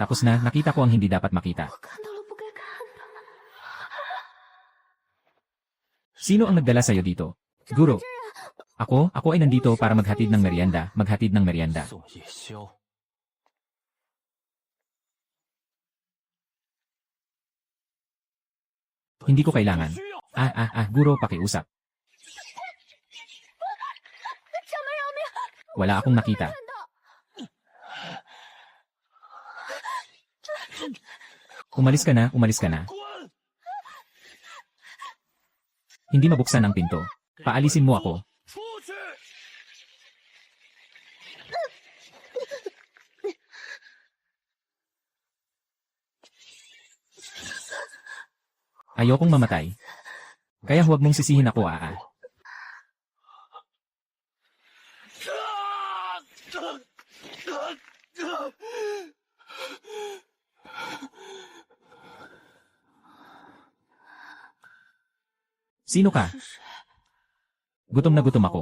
Tapos na, nakita ko ang hindi dapat makita. Sino ang nagdala sa'yo dito? Guro. Ako ay nandito para maghatid ng merienda, Hindi ko kailangan. Guro, pakiusap. Wala akong nakita. Umalis ka na. Hindi mabuksan ang pinto. Paalisin mo ako. Ayokong mamatay. Kaya huwag mong sisihin ako, Sino ka? Gutom na gutom ako.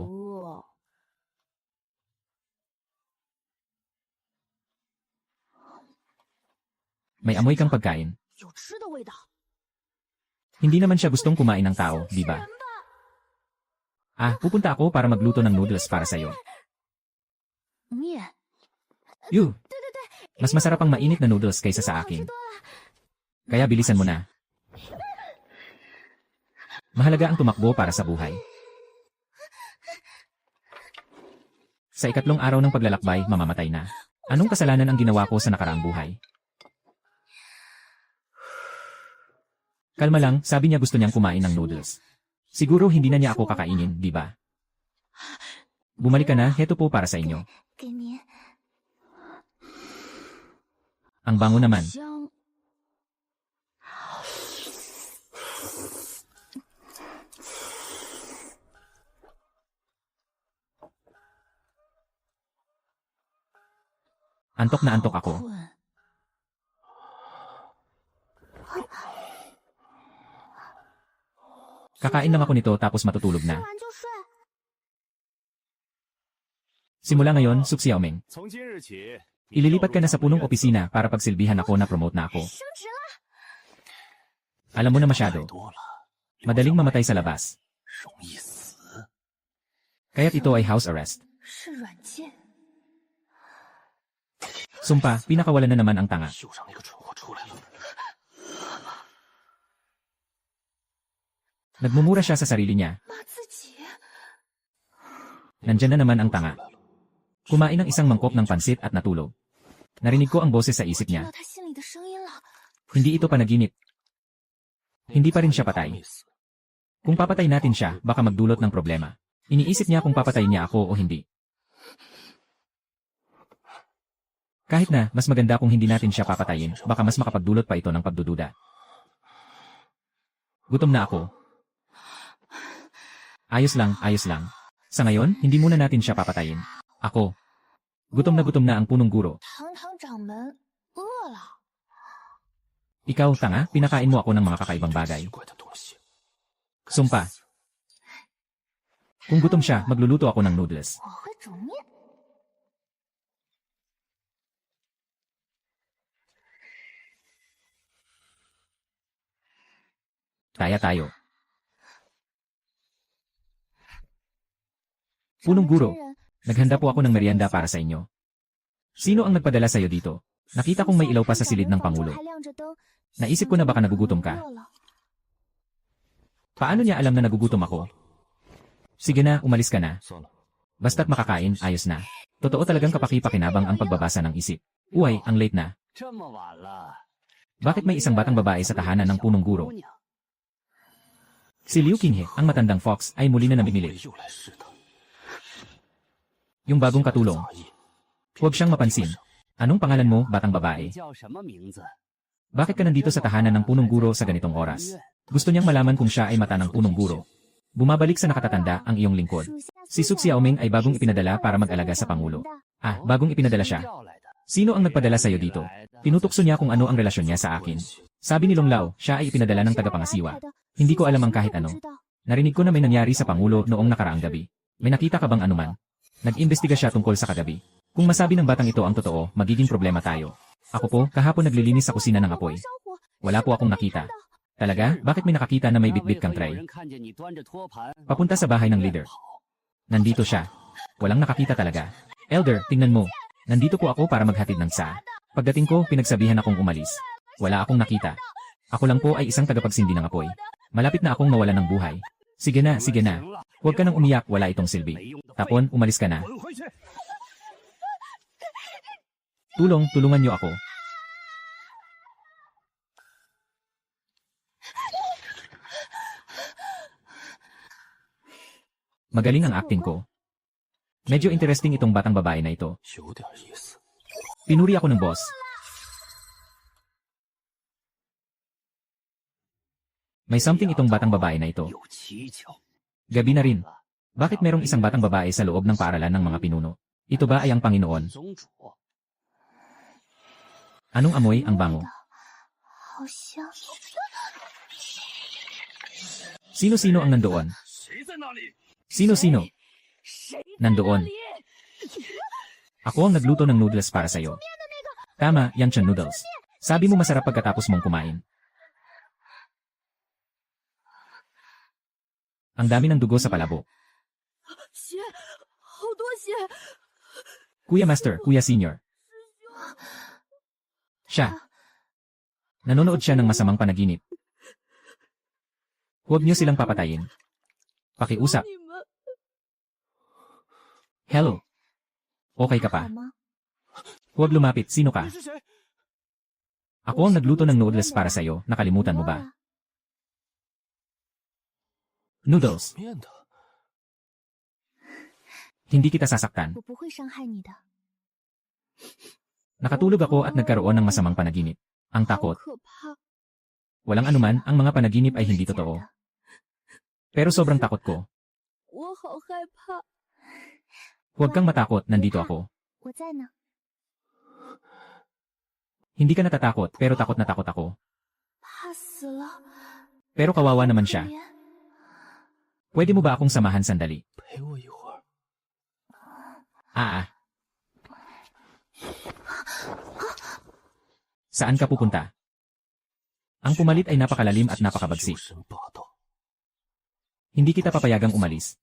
May amoy kang pagkain. Hindi naman siya gustong kumain ng tao, di ba? Pupunta ako para magluto ng noodles para sa'yo. Mas masarap ang mainit na noodles kaysa sa akin. Kaya bilisan mo na. Mahalaga ang tumakbo para sa buhay. Sa ikatlong araw ng paglalakbay, mamamatay na. Anong kasalanan ang ginawa ko sa nakaraang buhay? Kalma lang, sabi niya gusto niyang kumain ng noodles. Siguro hindi na niya ako kakainin, di ba? Bumalik ka na, heto po para sa inyo. Ang bango naman. Antok na antok ako. Kakain lang ako nito tapos matutulog na. Simula ngayon, Suk Xiaoming. Ililipat ka na sa punong opisina para pagsilbihan ako na promote na ako. Alam mo na masyado. Madaling mamatay sa labas. Kaya't ito ay house arrest. Sumpa, pinakawalan na naman ang tanga. Nagmumura siya sa sarili niya. Nandyan na naman ang tanga. Kumain ng isang mangkok ng pansit at natulog. Narinig ko ang boses sa isip niya. Hindi ito panaginip. Hindi pa rin siya patay. Kung papatay natin siya, baka magdulot ng problema. Iniisip niya kung papatayin niya ako o hindi. Kahit na, mas maganda kung hindi natin siya papatayin, baka mas makapagdulot pa ito ng pagdududa. Gutom na ako. Ayos lang. Sa ngayon, hindi muna natin siya papatayin. Ako. Gutom na ang punong guro. Ikaw, tanga, pinakain mo ako ng mga kakaibang bagay. Sumpa. Kung gutom siya, magluluto ako ng noodles. Kaya tayo. Punong guro, naghanda po ako ng merienda para sa inyo. Sino ang nagpadala sa'yo dito? Nakita kong may ilaw pa sa silid ng Pangulo. Naisip ko na baka nagugutom ka. Paano niya alam na nagugutom ako? Sige na, umalis ka na. Basta't makakain, ayos na. Totoo talagang kapaki-pakinabang ang pagbabasa ng isip. Uy, ang late na. Bakit may isang batang babae sa tahanan ng punong guro? Si Liu Qinghe, ang matandang fox, ay muli na namimili. Yung bagong katulong. Huwag siyang mapansin. Anong pangalan mo, batang babae? Bakit ka nandito sa tahanan ng punong guro sa ganitong oras? Gusto niyang malaman kung siya ay mata ng punong guro. Bumabalik sa nakatatanda ang iyong lingkod. Si Suk Xiaoming ay bagong ipinadala para mag-alaga sa Pangulo. Bagong ipinadala siya. Sino ang nagpadala sa'yo dito? Tinutukso niya kung ano ang relasyon niya sa akin. Sabi ni Long Lao, siya ay ipinadala ng tagapangasiwa. Hindi ko alam ang kahit ano. Narinig ko na may nangyari sa Pangulo noong nakaraang gabi. May nakita ka bang anuman? Nag-imbestiga siya tungkol sa kagabi. Kung masabi ng batang ito ang totoo, magiging problema tayo. Ako po, kahapon naglilinis sa kusina ng apoy. Wala po akong nakita. Talaga? Bakit may nakakita na may bitbit kang tray? Papunta sa bahay ng leader. Nandito siya. Walang nakakita talaga. Elder, tingnan mo. Nandito po ako para maghatid ng tsa. Pagdating ko, pinagsabihan akong umalis. Wala akong nakita. Ako lang po ay isang tagapagsindi ng apoy. Malapit na akong mawalan ng buhay. Sige na, sige na. Huwag ka nang umiyak, wala itong silbi. Tapon, umalis ka na. Tulungan niyo ako. Magaling ang acting ko. Medyo interesting itong batang babae na ito. Pinuri ako ng boss. May something itong batang babae na ito. Gabi na rin. Bakit merong isang batang babae sa loob ng paaralan ng mga pinuno? Ito ba ay ang Panginoon? Anong amoy ang bango? Sino-sino ang nandoon? Sino-sino? Nandoon. Ako ang nagluto ng noodles para sa'yo. Tama, yang Chan noodles. Sabi mo masarap pagkatapos mong kumain. Ang dami ng dugo sa palabo. Kuya Master, Kuya Senior. Siya. Nanonood siya ng masamang panaginip. Huwag niyo silang papatayin. Pakiusap. Hello. Okay ka pa? Huwag lumapit, sino ka? Ako ang nagluto ng noodles para sa'yo, nakalimutan mo ba? Noodles. Hindi kita sasaktan. Nakatulog ako at nagkaroon ng masamang panaginip. Ang takot. Walang anuman, ang mga panaginip ay hindi totoo. Pero sobrang takot ko. Huwag kang matakot, nandito ako. Hindi ka natatakot, pero takot na takot ako. Pero kawawa naman siya. Pwede mo ba akong samahan sandali? Saan ka pupunta? Ang pumalit ay napakalalim at napakabagsik. Hindi kita papayagang umalis.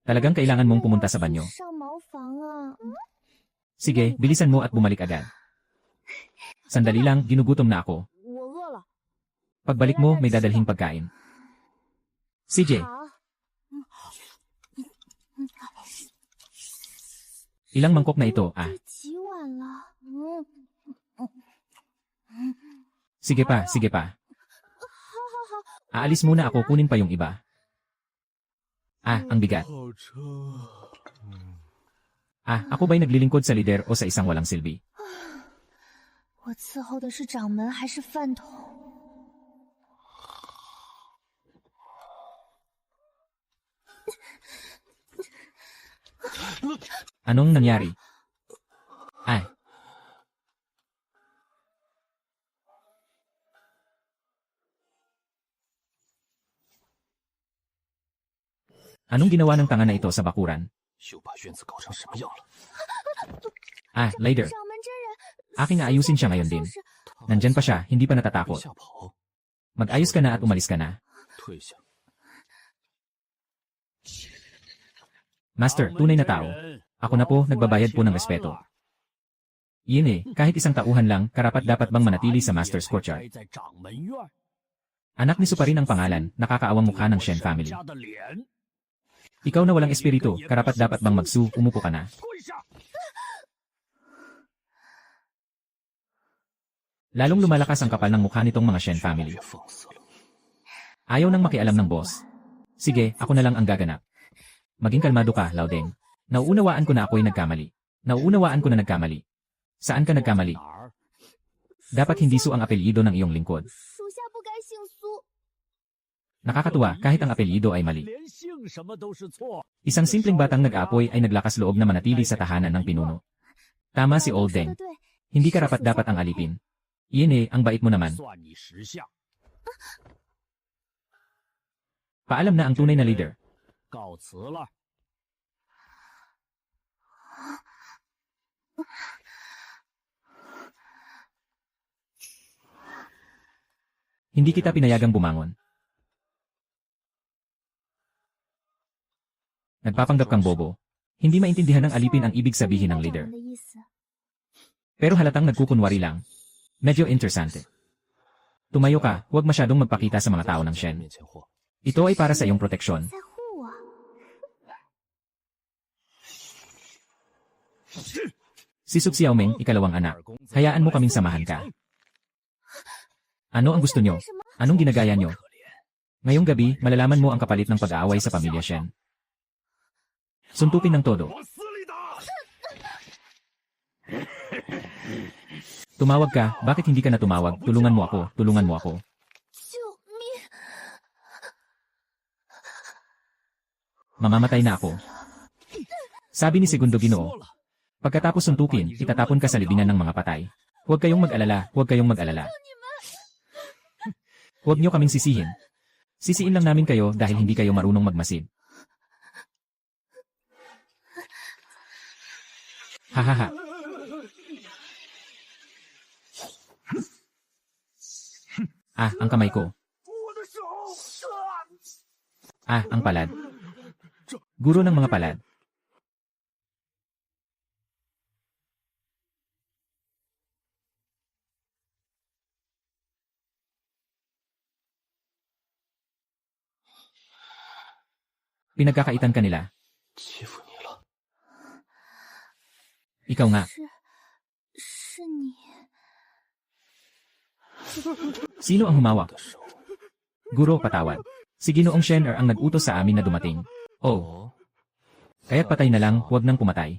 Talagang kailangan mong pumunta sa banyo. Sige, bilisan mo at bumalik agad. Sandali lang, ginugutom na ako. Pagbalik mo, may dadalhing pagkain. CJ. Ilang mangkok na ito, Sige pa, sige pa. Aalis muna ako, kunin pa yung iba. Ang bigat. Ako ba'y naglilingkod sa lider o sa isang walang silbi? Anong nangyari? Anong ginawa ng tanga na ito sa bakuran? Later. Aking aayusin siya ngayon din. Nandyan pa siya, hindi pa natatakot. Mag-ayos ka na at umalis ka na. Master, tunay na tao. Ako na po, nagbabayad po ng respeto. Iyon kahit isang tauhan lang, karapat dapat bang manatili sa Master's Courtyard? Anak ni Suparin ang pangalan, nakakaawang mukha ng Shen family. Ikaw na walang espiritu, karapat dapat bang umupo ka na? Lalong lumalakas ang kapal ng mukha nitong mga Shen family. Ayaw nang makialam ng boss. Sige, ako na lang ang gaganap. Maging kalmado ka, Laodeng. Nauunawaan ko na ako'y nagkamali. Nauunawaan ko na nagkamali. Saan ka nagkamali? Dapat hindi Su ang apelyido ng iyong lingkod. Nakakatuwa kahit ang apelyido ay mali. Isang simpleng batang nag-aapoy ay naglakas loob na manatili sa tahanan ng pinuno. Tama si Old Deng. Hindi karapat dapat ang alipin. Iyon ang bait mo naman. Paalam na ang tunay na leader. Hindi kita pinayagang bumangon. Nagpapanggap kang bobo. Hindi maintindihan ng alipin ang ibig sabihin ng leader. Pero halatang nagkukunwari lang. Medyo interesante. Tumayo ka, huwag masyadong magpakita sa mga tao ng Shen. Ito ay para sa iyong proteksyon. Si Suk Xiaoming, ikalawang anak. Hayaan mo kaming samahan ka. Ano ang gusto nyo? Anong ginagaya nyo? Ngayong gabi, malalaman mo ang kapalit ng pag-aaway sa pamilya Shen. Suntukin ng todo. Tumawag ka, bakit hindi ka na tumawag? Tulungan mo ako, tulungan mo ako. Mamamatay na ako. Sabi ni Segundo Ginoo. Pagkatapos suntukin, itatapon ka sa libingan ng mga patay. Huwag kayong mag-alala, huwag kayong mag-alala. Huwag niyo kaming sisihin. Sisiin lang namin kayo dahil hindi kayo marunong magmasid. Hahaha. Ah, ang kamay ko. Ah, ang palad. Guro ng mga palad. Pinagkakaitan ka nila. Ikaw nga. Sino ang humawak? Guro, patawad. Si Ginoong Shen ang nag-utos sa amin na dumating. Oh. Kaya't patay na lang, huwag nang pumatay.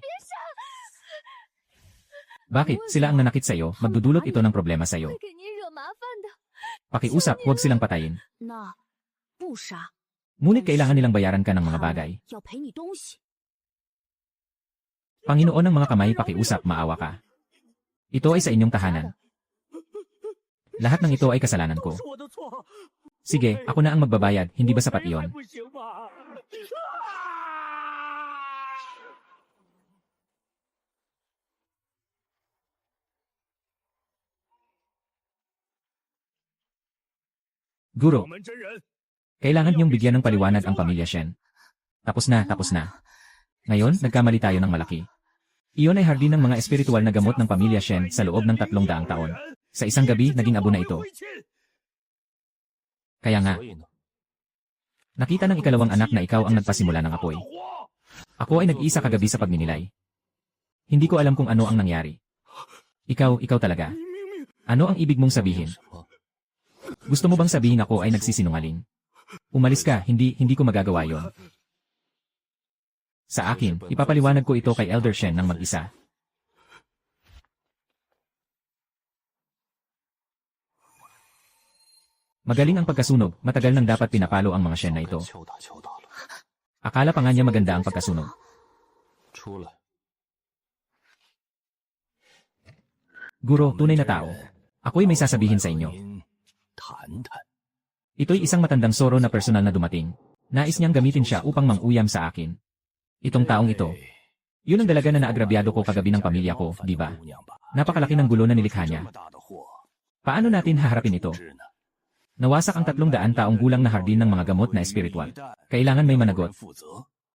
Bakit? Sila ang nanakit sa'yo, magdudulot ito ng problema sa'yo. Pakiusap, huwag silang patayin. Ngunit kailangan nilang bayaran ka ng mga bagay. Panginoon ng mga kamay, pakiusap, maawa ka. Ito ay sa inyong tahanan. Lahat ng ito ay kasalanan ko. Sige, ako na ang magbabayad, hindi ba sapat iyon? Guro, kailangan niyong bigyan ng paliwanag ang pamilya Shen. Tapos na, tapos na. Ngayon, nagkamali tayo ng malaki. Iyon ay hardin ng mga espiritual na gamot ng pamilya Shen sa loob ng 300 taon. Sa isang gabi, naging abo na ito. Kaya nga, nakita ng ikalawang anak na ikaw ang nagpasimula ng apoy. Ako ay nag-iisa kagabi sa pagninilay. Hindi ko alam kung ano ang nangyari. Ikaw talaga. Ano ang ibig mong sabihin? Gusto mo bang sabihin ako ay nagsisinungaling? Umalis ka, hindi ko magagawa yon. Sa akin, ipapaliwanag ko ito kay Elder Shen ng mag-isa. Magaling ang pagkasunog, matagal nang dapat pinapalo ang mga Shen na ito. Akala pa nga niya maganda ang pagkasunog. Guro, tunay na tao. Ako'y may sasabihin sa inyo. Ito'y isang matandang soro na personal na dumating. Nais niyang gamitin siya upang manguyam sa akin. Itong taong ito. Yun ang dalaga na naagrabyado ko kagabi ng pamilya ko, di ba? Napakalaki ng gulo na nilikha niya. Paano natin haharapin ito? Nawasak ang 300 taong gulang na hardin ng mga gamot na espiritual. Kailangan may managot.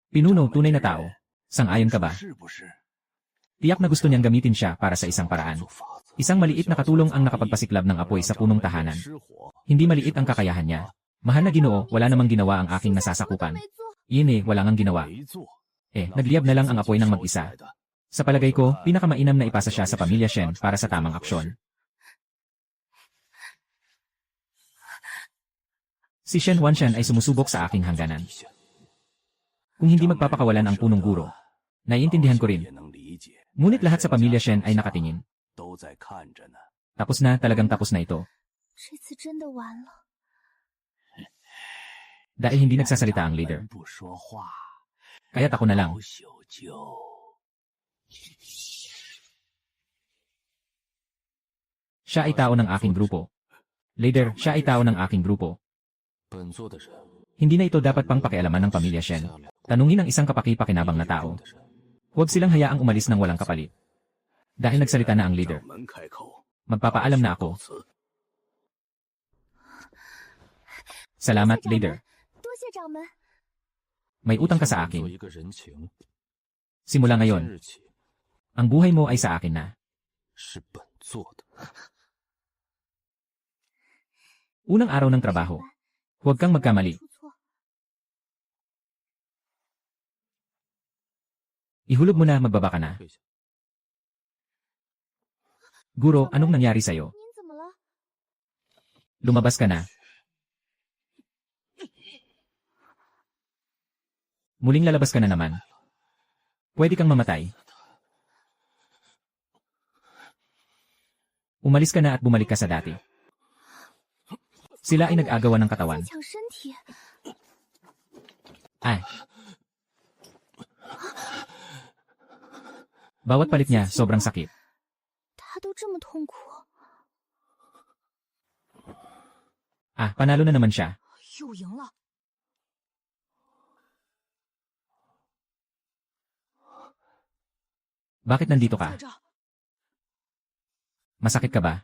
Pinuno, tunay na tao. Sang-ayon ka ba? Tiyak na gusto niyang gamitin siya para sa isang paraan. Isang maliit na katulong ang nakapagpasiklab ng apoy sa punong tahanan. Hindi maliit ang kakayahan niya. Mahal na Ginoo, wala namang ginawa ang aking nasasakupan. Iyon wala ngang ginawa. Nagliyab na lang ang apoy ng mag-isa. Sa palagay ko, pinakamainam na ipasa siya sa pamilya Shen para sa tamang aksyon. Si Shen Wanshan ay sumusubok sa aking hangganan. Kung hindi magpapakawalan ang punong guro, naiintindihan ko rin. Ngunit lahat sa pamilya Shen ay nakatingin. Tapos na, talagang tapos na ito. Dahil hindi nagsasalita ang leader. Kaya't ako na lang. Siya ay tao ng aking grupo. Leader, siya ay tao ng aking grupo. Hindi na ito dapat pang pakialaman ng pamilya Shen. Tanungin ang isang kapaki-pakinabang na tao. Huwag silang hayaang umalis ng walang kapalit. Dahil nagsalita na ang leader, magpapaalam na ako. Salamat, leader. May utang ka sa akin. Simula ngayon, ang buhay mo ay sa akin na. Unang araw ng trabaho. Huwag kang magkamali. Ihulog mo na, magbaba ka na. Guro, anong nangyari sa'yo? Lumabas ka na. Muling lalabas ka na naman. Pwede kang mamatay. Umalis ka na at bumalik ka sa dati. Sila ay nag-agawan ng katawan. Ay. Bawat palit niya, sobrang sakit. Panalo na naman siya. Bakit nandito ka? Masakit ka ba?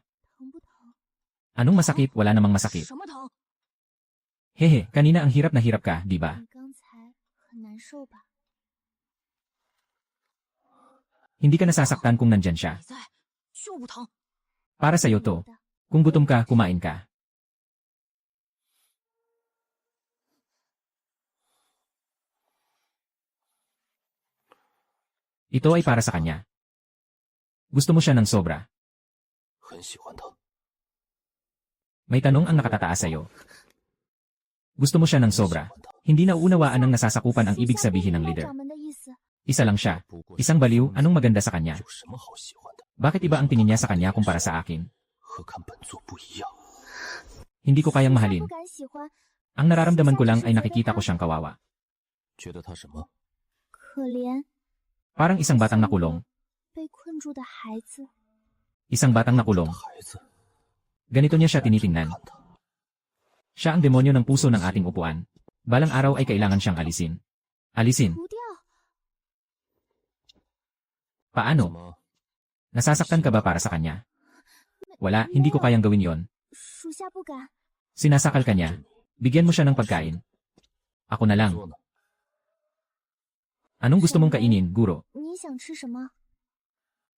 Anong masakit? Wala namang masakit. Hehe, kanina ang hirap na hirap ka, di ba? Hindi ka nasasaktan kung nandyan siya. Para sa'yo to. Kung gutom ka, kumain ka. Ito ay para sa kanya. Gusto mo siya ng sobra. May tanong ang nakatataas sa'yo. Gusto mo siya ng sobra. Hindi nauunawaan ng nasasakupan ang ibig sabihin ng leader. Isa lang siya. Isang baliw, anong maganda sa kanya? Bakit iba ang tingin niya sa kanya kumpara sa akin? Hindi ko kayang mahalin. Ang nararamdaman ko lang ay nakikita ko siyang kawawa. Parang isang batang nakulong. Isang batang nakulong. Ganito niya siya tinitingnan. Siya ang demonyo ng puso ng ating upuan. Balang araw ay kailangan siyang alisin. Alisin. Paano? Nasasaktan ka ba para sa kanya? Wala, hindi ko kayang gawin yon. Sinasakal ka niya. Bigyan mo siya ng pagkain. Ako na lang. Anong gusto mong kainin, guro?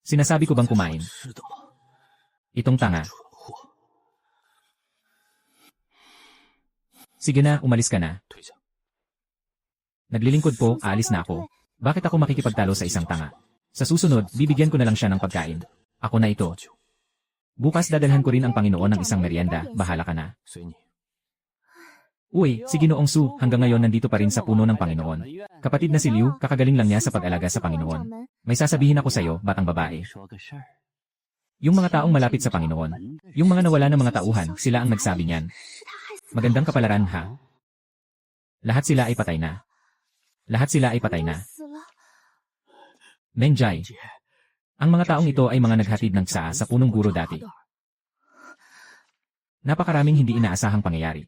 Sinasabi ko bang kumain? Itong tanga. Sige na, umalis ka na. Naglilingkod po, aalis na ako. Bakit ako makikipagtalo sa isang tanga? Sa susunod, bibigyan ko na lang siya ng pagkain. Ako na ito. Bukas dadalhan ko rin ang Panginoon ng isang merienda, bahala ka na. Uy, si Ginoong Su, hanggang ngayon nandito pa rin sa puno ng Panginoon. Kapatid na si Liu, kakagaling lang niya sa pag-alaga sa Panginoon. May sasabihin ako sa'yo, batang babae. Yung mga taong malapit sa Panginoon, yung mga nawala ng mga tauhan, sila ang nagsabi niyan. Magandang kapalaran, ha? Lahat sila ay patay na. Lahat sila ay patay na. Mengjai. Ang mga taong ito ay mga naghatid ng tsa sa punong guro dati. Napakaraming hindi inaasahang pangyayari.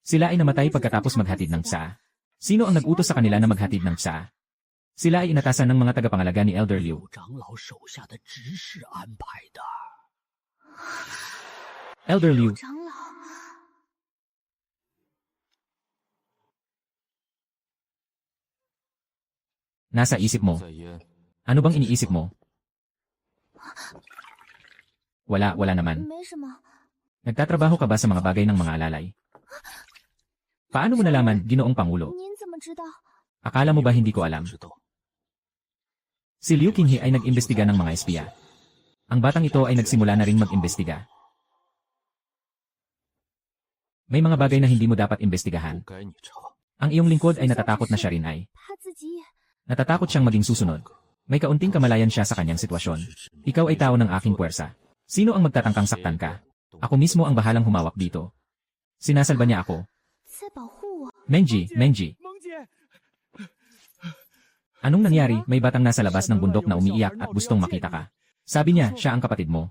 Sila ay namatay pagkatapos maghatid ng tsa. Sino ang nag-utos sa kanila na maghatid ng tsa? Sila ay inatasan ng mga tagapangalaga ni Elder Liu. Elder Liu. Nasa isip mo. Ano bang iniisip mo? Wala naman. Nagtatrabaho ka ba sa mga bagay ng mga alalay? Paano mo nalaman, Ginoong Pangulo? Akala mo ba hindi ko alam? Si Liu Qinghe ay nag-imbestiga ng mga espiya. Ang batang ito ay nagsimula na ring mag-imbestiga. May mga bagay na hindi mo dapat imbestigahan. Ang iyong lingkod ay natatakot na siya rin ay. Natatakot siyang maging susunod. May kaunting kamalayan siya sa kanyang sitwasyon. Ikaw ay tao ng aking puwersa. Sino ang magtatangkang saktan ka? Ako mismo ang bahalang humawak dito. Sinasalba niya ako. Menji. Anong nangyari? May batang nasa labas ng bundok na umiiyak at gustong makita ka. Sabi niya, siya ang kapatid mo.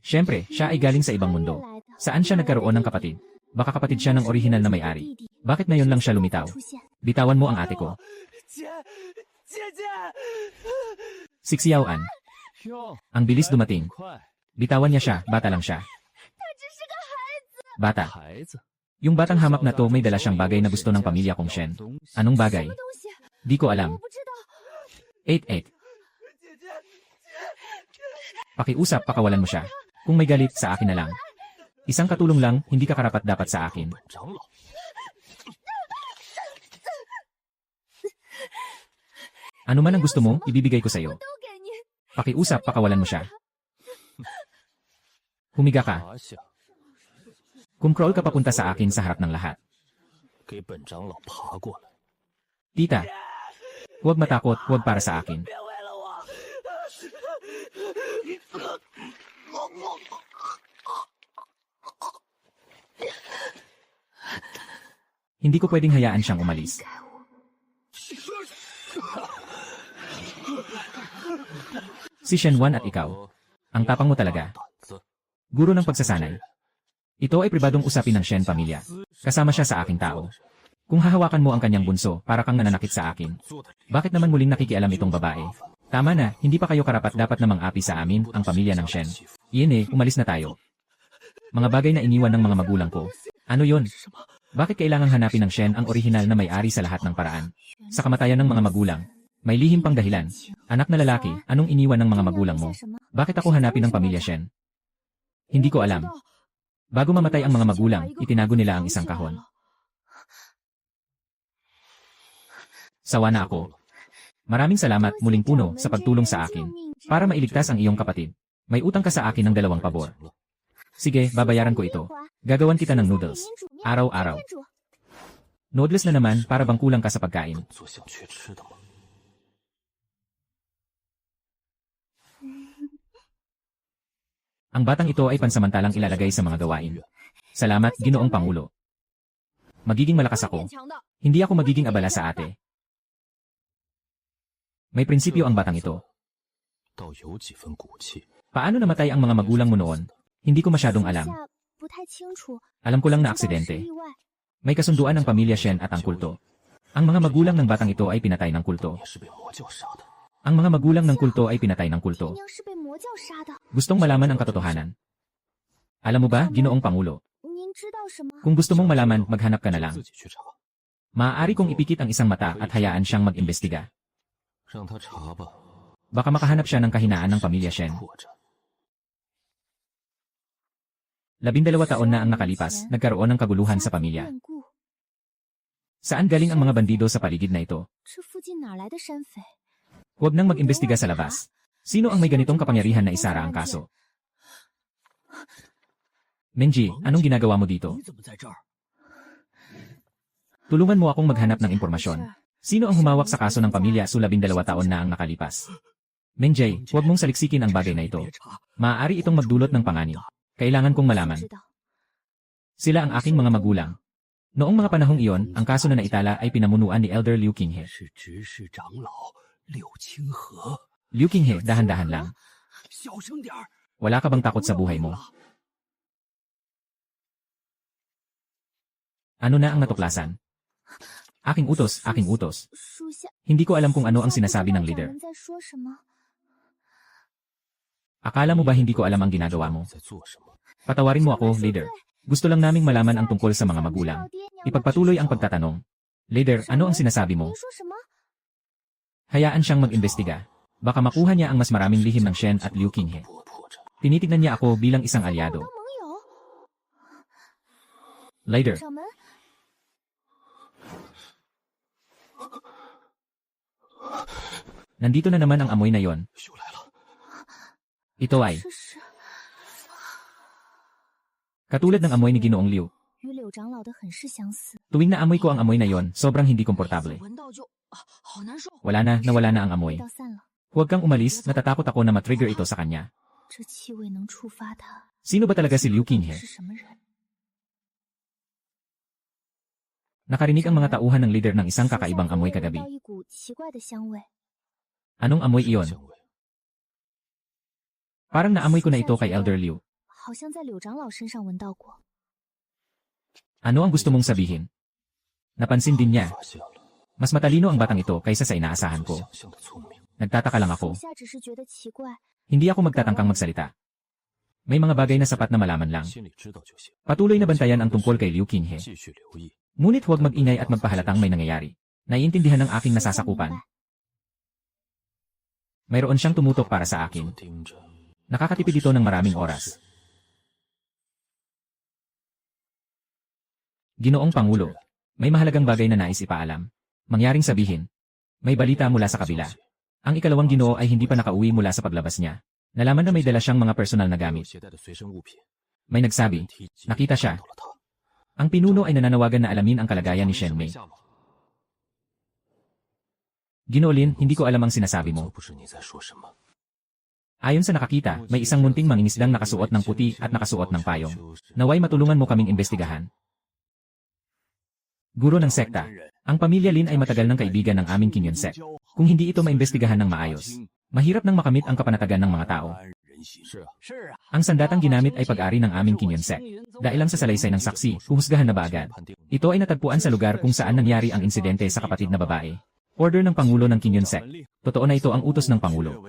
Siyempre, siya ay galing sa ibang mundo. Saan siya nagkaroon ng kapatid? Baka kapatid siya ng orihinal na may-ari. Bakit ngayon lang siya lumitaw? Bitawan mo ang ate ko. Siksiyawan. Ang bilis dumating. Bitawan niya siya, bata lang siya. Bata. Yung batang hamak na to may dala siyang bagay na gusto ng pamilya kong Shen. Anong bagay? Di ko alam. 8-8. Pakiusap, pakawalan mo siya. Kung may galit, sa akin na lang. Isang katulong lang, hindi ka karapat dapat sa akin. Ano man ang gusto mo, ibibigay ko sa'yo. Pakiusap, pakawalan mo siya. Humiga ka. Kumcrawl ka papunta sa akin sa harap ng lahat. Tita, huwag matakot, huwag para sa akin. Hindi ko pwedeng hayaan siyang umalis. Si Shen-wan at ikaw. Ang tapang mo talaga. Guro ng pagsasanay. Ito ay pribadong usapin ng Shen pamilya. Kasama siya sa aking tao. Kung hahawakan mo ang kanyang bunso, para kang nananakit sa akin. Bakit naman muling nakikialam itong babae? Tama na, hindi pa kayo karapat dapat na mang-api sa amin, ang pamilya ng Shen. Iyan umalis na tayo. Mga bagay na iniwan ng mga magulang ko. Ano yon? Bakit kailangang hanapin ng Shen ang orihinal na may-ari sa lahat ng paraan? Sa kamatayan ng mga magulang, may lihim pang dahilan. Anak na lalaki, anong iniwan ng mga magulang mo? Bakit ako hanapin ng pamilya Shen? Hindi ko alam. Bago mamatay ang mga magulang, itinago nila ang isang kahon. Sawa na ako. Maraming salamat, muling puno, sa pagtulong sa akin. Para mailigtas ang iyong kapatid. May utang ka sa akin ng 2 pabor. Sige, babayaran ko ito. Gagawan kita ng noodles. Araw-araw. Noodles na naman, para bang kulang ka sa pagkain. Ang batang ito ay pansamantalang ilalagay sa mga gawain. Salamat, Ginoong Pangulo. Magiging malakas ako. Hindi ako magiging abala sa ate. May prinsipyo ang batang ito. Paano namatay ang mga magulang mo noon? Hindi ko masyadong alam. Alam ko lang na aksidente. May kasunduan ng pamilya Shen at ang kulto. Ang mga magulang ng batang ito ay pinatay ng kulto. Ang mga magulang ng kulto ay pinatay ng kulto. Gustong malaman ang katotohanan. Alam mo ba, Ginoong Pangulo? Kung gusto mong malaman, maghanap ka na lang. Maaari kong ipikit ang isang mata at hayaan siyang mag-imbestiga. Baka makahanap siya ng kahinaan ng pamilya Shen. 12 taon na ang nakalipas, nagkaroon ng kaguluhan sa pamilya. Saan galing ang mga bandido sa paligid na ito? Huwag nang mag-imbestiga sa labas. Sino ang may ganitong kapangyarihan na isara ang kaso? Menji, anong ginagawa mo dito? Tulungan mo akong maghanap ng impormasyon. Sino ang humawak sa kaso ng pamilya Su 12 taon na ang nakalipas? Menjay, huwag mong saliksikin ang bagay na ito. Maaari itong magdulot ng panganib. Kailangan kong malaman. Sila ang aking mga magulang. Noong mga panahong iyon, ang kaso na naitala ay pinamunuan ni Elder Liu Qinghe. Liu Qinghe, dahan-dahan lang. Wala ka bang takot sa buhay mo? Ano na ang natuklasan? Aking utos, aking utos. Hindi ko alam kung ano ang sinasabi ng leader. Akala mo ba hindi ko alam ang ginagawa mo? Patawarin mo ako, leader. Gusto lang naming malaman ang tungkol sa mga magulang. Ipagpatuloy ang pagtatanong. Leader, ano ang sinasabi mo? Hayaan siyang mag-imbestiga. Baka makuha niya ang mas maraming lihim ng Shen at Liu Qinghe. Tinitignan niya ako bilang isang alyado. Leader. Nandito na naman ang amoy na yon. Ito ay katulad ng amoy ni Ginoong Liu. Tuwing naamoy ko ang amoy na yon, sobrang hindi komportable. Wala na, nawala na ang amoy. Huwag kang umalis, natatakot ako na matrigger ito sa kanya. Sino ba talaga si Liu Qinghe? Nakarinig ang mga tauhan ng leader ng isang kakaibang amoy kagabi. Anong amoy iyon? Parang naamoy ko na ito kay Elder Liu. Ano ang gusto mong sabihin? Napansin din niya. Mas matalino ang batang ito kaysa sa inaasahan ko. Nagtataka lang ako. Hindi ako magtatangkang magsalita. May mga bagay na sapat na malaman lang. Patuloy na bantayan ang tungkol kay Liu Qinghe. Ngunit huwag mag-ingay at magpahalatang may nangyayari. Naiintindihan ng aking nasasakupan. Mayroon siyang tumutok para sa akin. Nakakatipid ito ng maraming oras. Ginoong Pangulo, may mahalagang bagay na nais ipaalam. Mangyaring sabihin, may balita mula sa kabila. Ang ikalawang Ginoo ay hindi pa nakauwi mula sa paglabas niya. Nalaman na may dala siyang mga personal na gamit. May nagsabi, nakita siya. Ang pinuno ay nananawagan na alamin ang kalagayan ni Shen Mei. Ginoo Lin, hindi ko alam ang sinasabi mo. Ayon sa nakakita, may isang munting mangingisdang nakasuot ng puti at nakasuot ng payong. Naway matulungan mo kaming imbestigahan. Guro ng sekta. Ang pamilya Lin ay matagal ng kaibigan ng aming Kinyon sect. Kung hindi ito maimbestigahan ng maayos, mahirap nang makamit ang kapanatagan ng mga tao. Ang sandatang ginamit ay pag-ari ng aming Kinyon sect. Dahil lang sa salaysay ng saksi, huhusgahan na ba agad? Ito ay natagpuan sa lugar kung saan nangyari ang insidente sa kapatid na babae. Order ng Pangulo ng Kinyon sect. Totoo na ito ang utos ng Pangulo.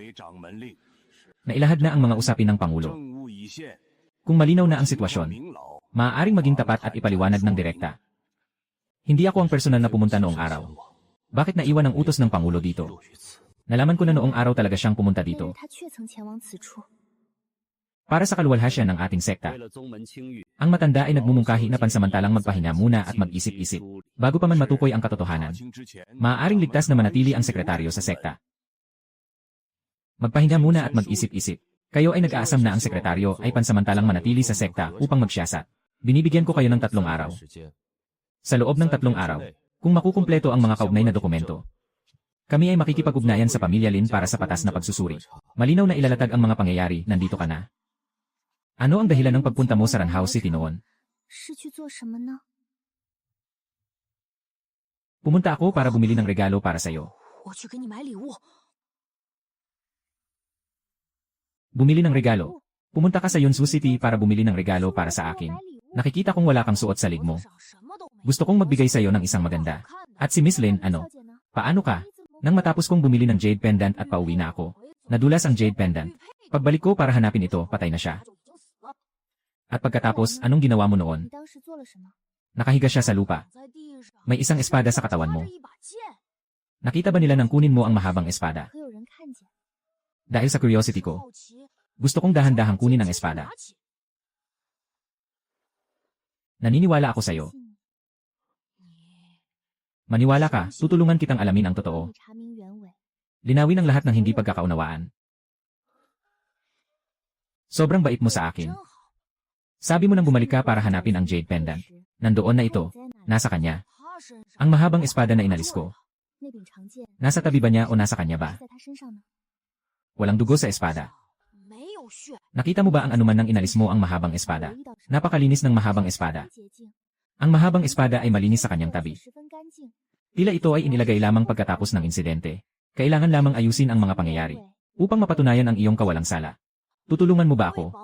Nailahad na ang mga usapin ng Pangulo. Kung malinaw na ang sitwasyon, maaaring maging tapat at ipaliwanag ng direkta. Hindi ako ang personal na pumunta noong araw. Bakit naiwan ang utos ng Pangulo dito? Nalaman ko na noong araw talaga siyang pumunta dito. Para sa kaluwalhasya ng ating sekta, ang matanda ay nagmumungkahi na pansamantalang magpahinga muna at mag-isip-isip, bago pa man matukoy ang katotohanan. Maaaring ligtas na manatili ang sekretaryo sa sekta. Magpahinga muna at mag-isip-isip. Kayo ay nag-aasam na ang sekretaryo ay pansamantalang manatili sa sekta upang magsiyasat. Binibigyan ko kayo ng 3 araw. Sa loob ng 3 araw, kung makukumpleto ang mga kaugnay na dokumento, kami ay makikipag-ugnayan sa pamilya Lin para sa patas na pagsusuri. Malinaw na ilalatag ang mga pangyayari, nandito ka na. Ano ang dahilan ng pagpunta mo sa Ranhao City noon? Pumunta ako para bumili ng regalo para sa iyo. Bumili ng regalo. Pumunta ka sa Yunsu City para bumili ng regalo para sa akin. Nakikita kong wala kang suot sa lig mo. Gusto kong magbigay sa iyo ng isang maganda. At si Miss Lin, ano? Paano ka? Nang matapos kong bumili ng jade pendant at pauwi na ako, nadulas ang jade pendant. Pagbalik ko para hanapin ito, patay na siya. At pagkatapos, anong ginawa mo noon? Nakahiga siya sa lupa. May isang espada sa katawan mo. Nakita ba nila nang kunin mo ang mahabang espada? Dahil sa curiosity ko, gusto kong dahan-dahang kunin ang espada. Naniniwala ako sa iyo. Maniwala ka, tutulungan kitang alamin ang totoo. Linawin ang lahat ng hindi pagkakaunawaan. Sobrang bait mo sa akin. Sabi mo nang bumalik ka para hanapin ang jade pendant. Nandoon na ito, nasa kanya. Ang mahabang espada na inalis ko. Nasa tabi ba niya o nasa kanya ba? Walang dugo sa espada. Nakita mo ba ang anuman nang inalis mo ang mahabang espada? Napakalinis ng mahabang espada. Ang mahabang espada ay malinis sa kanyang tabi. Tila ito ay inilagay lamang pagkatapos ng insidente. Kailangan lamang ayusin ang mga pangyayari upang mapatunayan ang iyong kawalang sala. Tutulungan mo ba ako?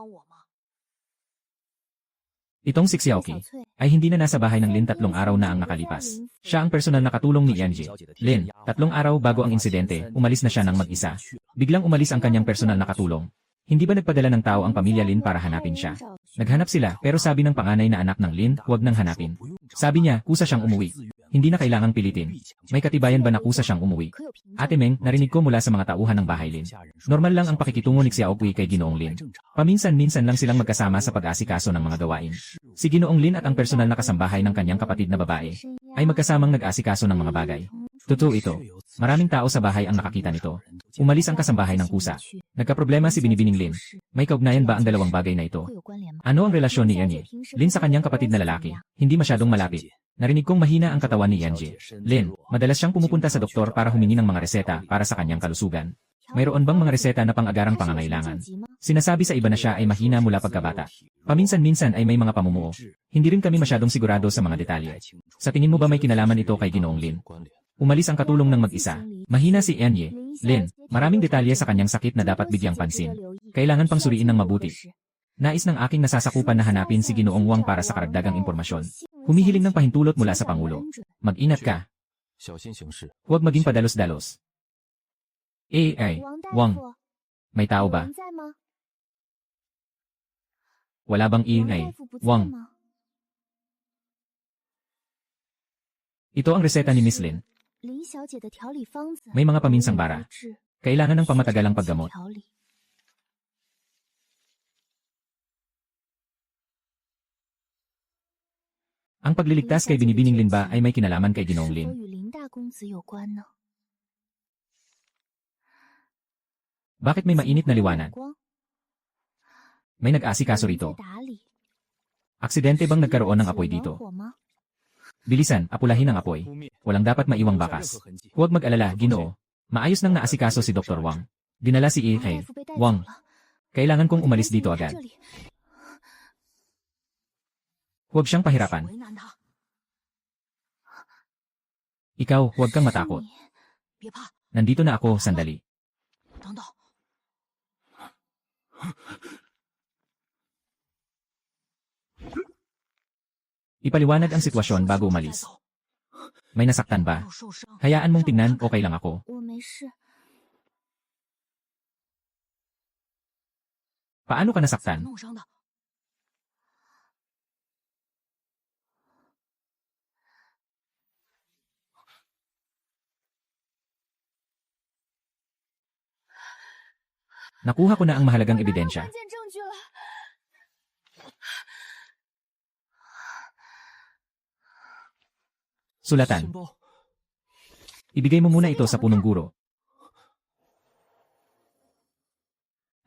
Itong si Xiaoqi ay hindi na nasa bahay ng Lin 3 araw na ang nakalipas. Siya ang personal na katulong ni Yanji. Lin, 3 araw bago ang insidente, umalis na siya ng mag-isa. Biglang umalis ang kanyang personal na katulong. Hindi ba nagpadala ng tao ang pamilya Lin para hanapin siya? Naghanap sila pero sabi ng panganay na anak ng Lin, huwag nang hanapin. Sabi niya, kusa siyang umuwi. Hindi na kailangang pilitin. May katibayan ba na kusa siyang umuwi? Ate Meng, narinig ko mula sa mga tauhan ng bahay Lin. Normal lang ang pakikitungo ni Xiaoqi kay Ginoong Lin. Paminsan-minsan lang silang magkasama sa pag-asikaso ng mga gawain. Si Ginoong Lin at ang personal na kasambahay ng kanyang kapatid na babae ay magkasamang nag-asikaso ng mga bagay. Totoo ito. Maraming tao sa bahay ang nakakita nito. Umalis ang kasambahay ng kusa. Nagkaproblema si Binibining Lin. May kaugnayan ba ang dalawang bagay na ito? Ano ang relasyon ni Yanji? Lin sa kanyang kapatid na lalaki. Hindi masyadong malapit. Narinig kong mahina ang katawan ni Yanji. Lin, madalas siyang pumupunta sa doktor para humingi ng mga reseta para sa kanyang kalusugan. Mayroon bang mga reseta na pang-agarang pangangailangan? Sinasabi sa iba na siya ay mahina mula pagkabata. Paminsan-minsan ay may mga pamumuo. Hindi rin kami masyadong sigurado sa mga detalye. Sa tingin mo ba may kinalaman ito kay Ginoong Lin? Umalis ang katulong ng mag-isa. Mahina si Yanji. Lin, maraming detalye sa kanyang sakit na dapat bigyang pansin. Kailangan pang suriin ng mabuti. Nais ng aking nasasakupan na hanapin si Ginoong Wang para sa karagdagang impormasyon. Humihiling ng pahintulot mula sa Pangulo. Mag-ingat ka. Huwag maging padalos-dalos. Ay, Wang, may tao ba? Wala bang ingay? Wang. Ito ang reseta ni Miss Lin. May mga paminsang bara. Kailangan ng pamatagalang paggamot. Ang pagliligtas kay Binibining Lin ba ay may kinalaman kay Ginoong Lin? Bakit may mainit na liwanag? May nag-asikaso rito. Aksidente bang nagkaroon ng apoy dito? Bilisan, apulahin ang apoy. Walang dapat maiwang bakas. Huwag mag-alala, Ginoo. Maayos nang naasikaso si Dr. Wang. Dinala si kay Wang. Kailangan kong umalis dito agad. Huwag siyang pahirapan. Ikaw, huwag kang matakot. Nandito na ako, sandali. Ipaliwanag ang sitwasyon bago umalis. May nasaktan ba? Hayaan mong tingnan, okay lang ako. Paano ka nasaktan? Nakuha ko na ang mahalagang ebidensya. Sulatan. Ibigay mo muna ito sa punong guro.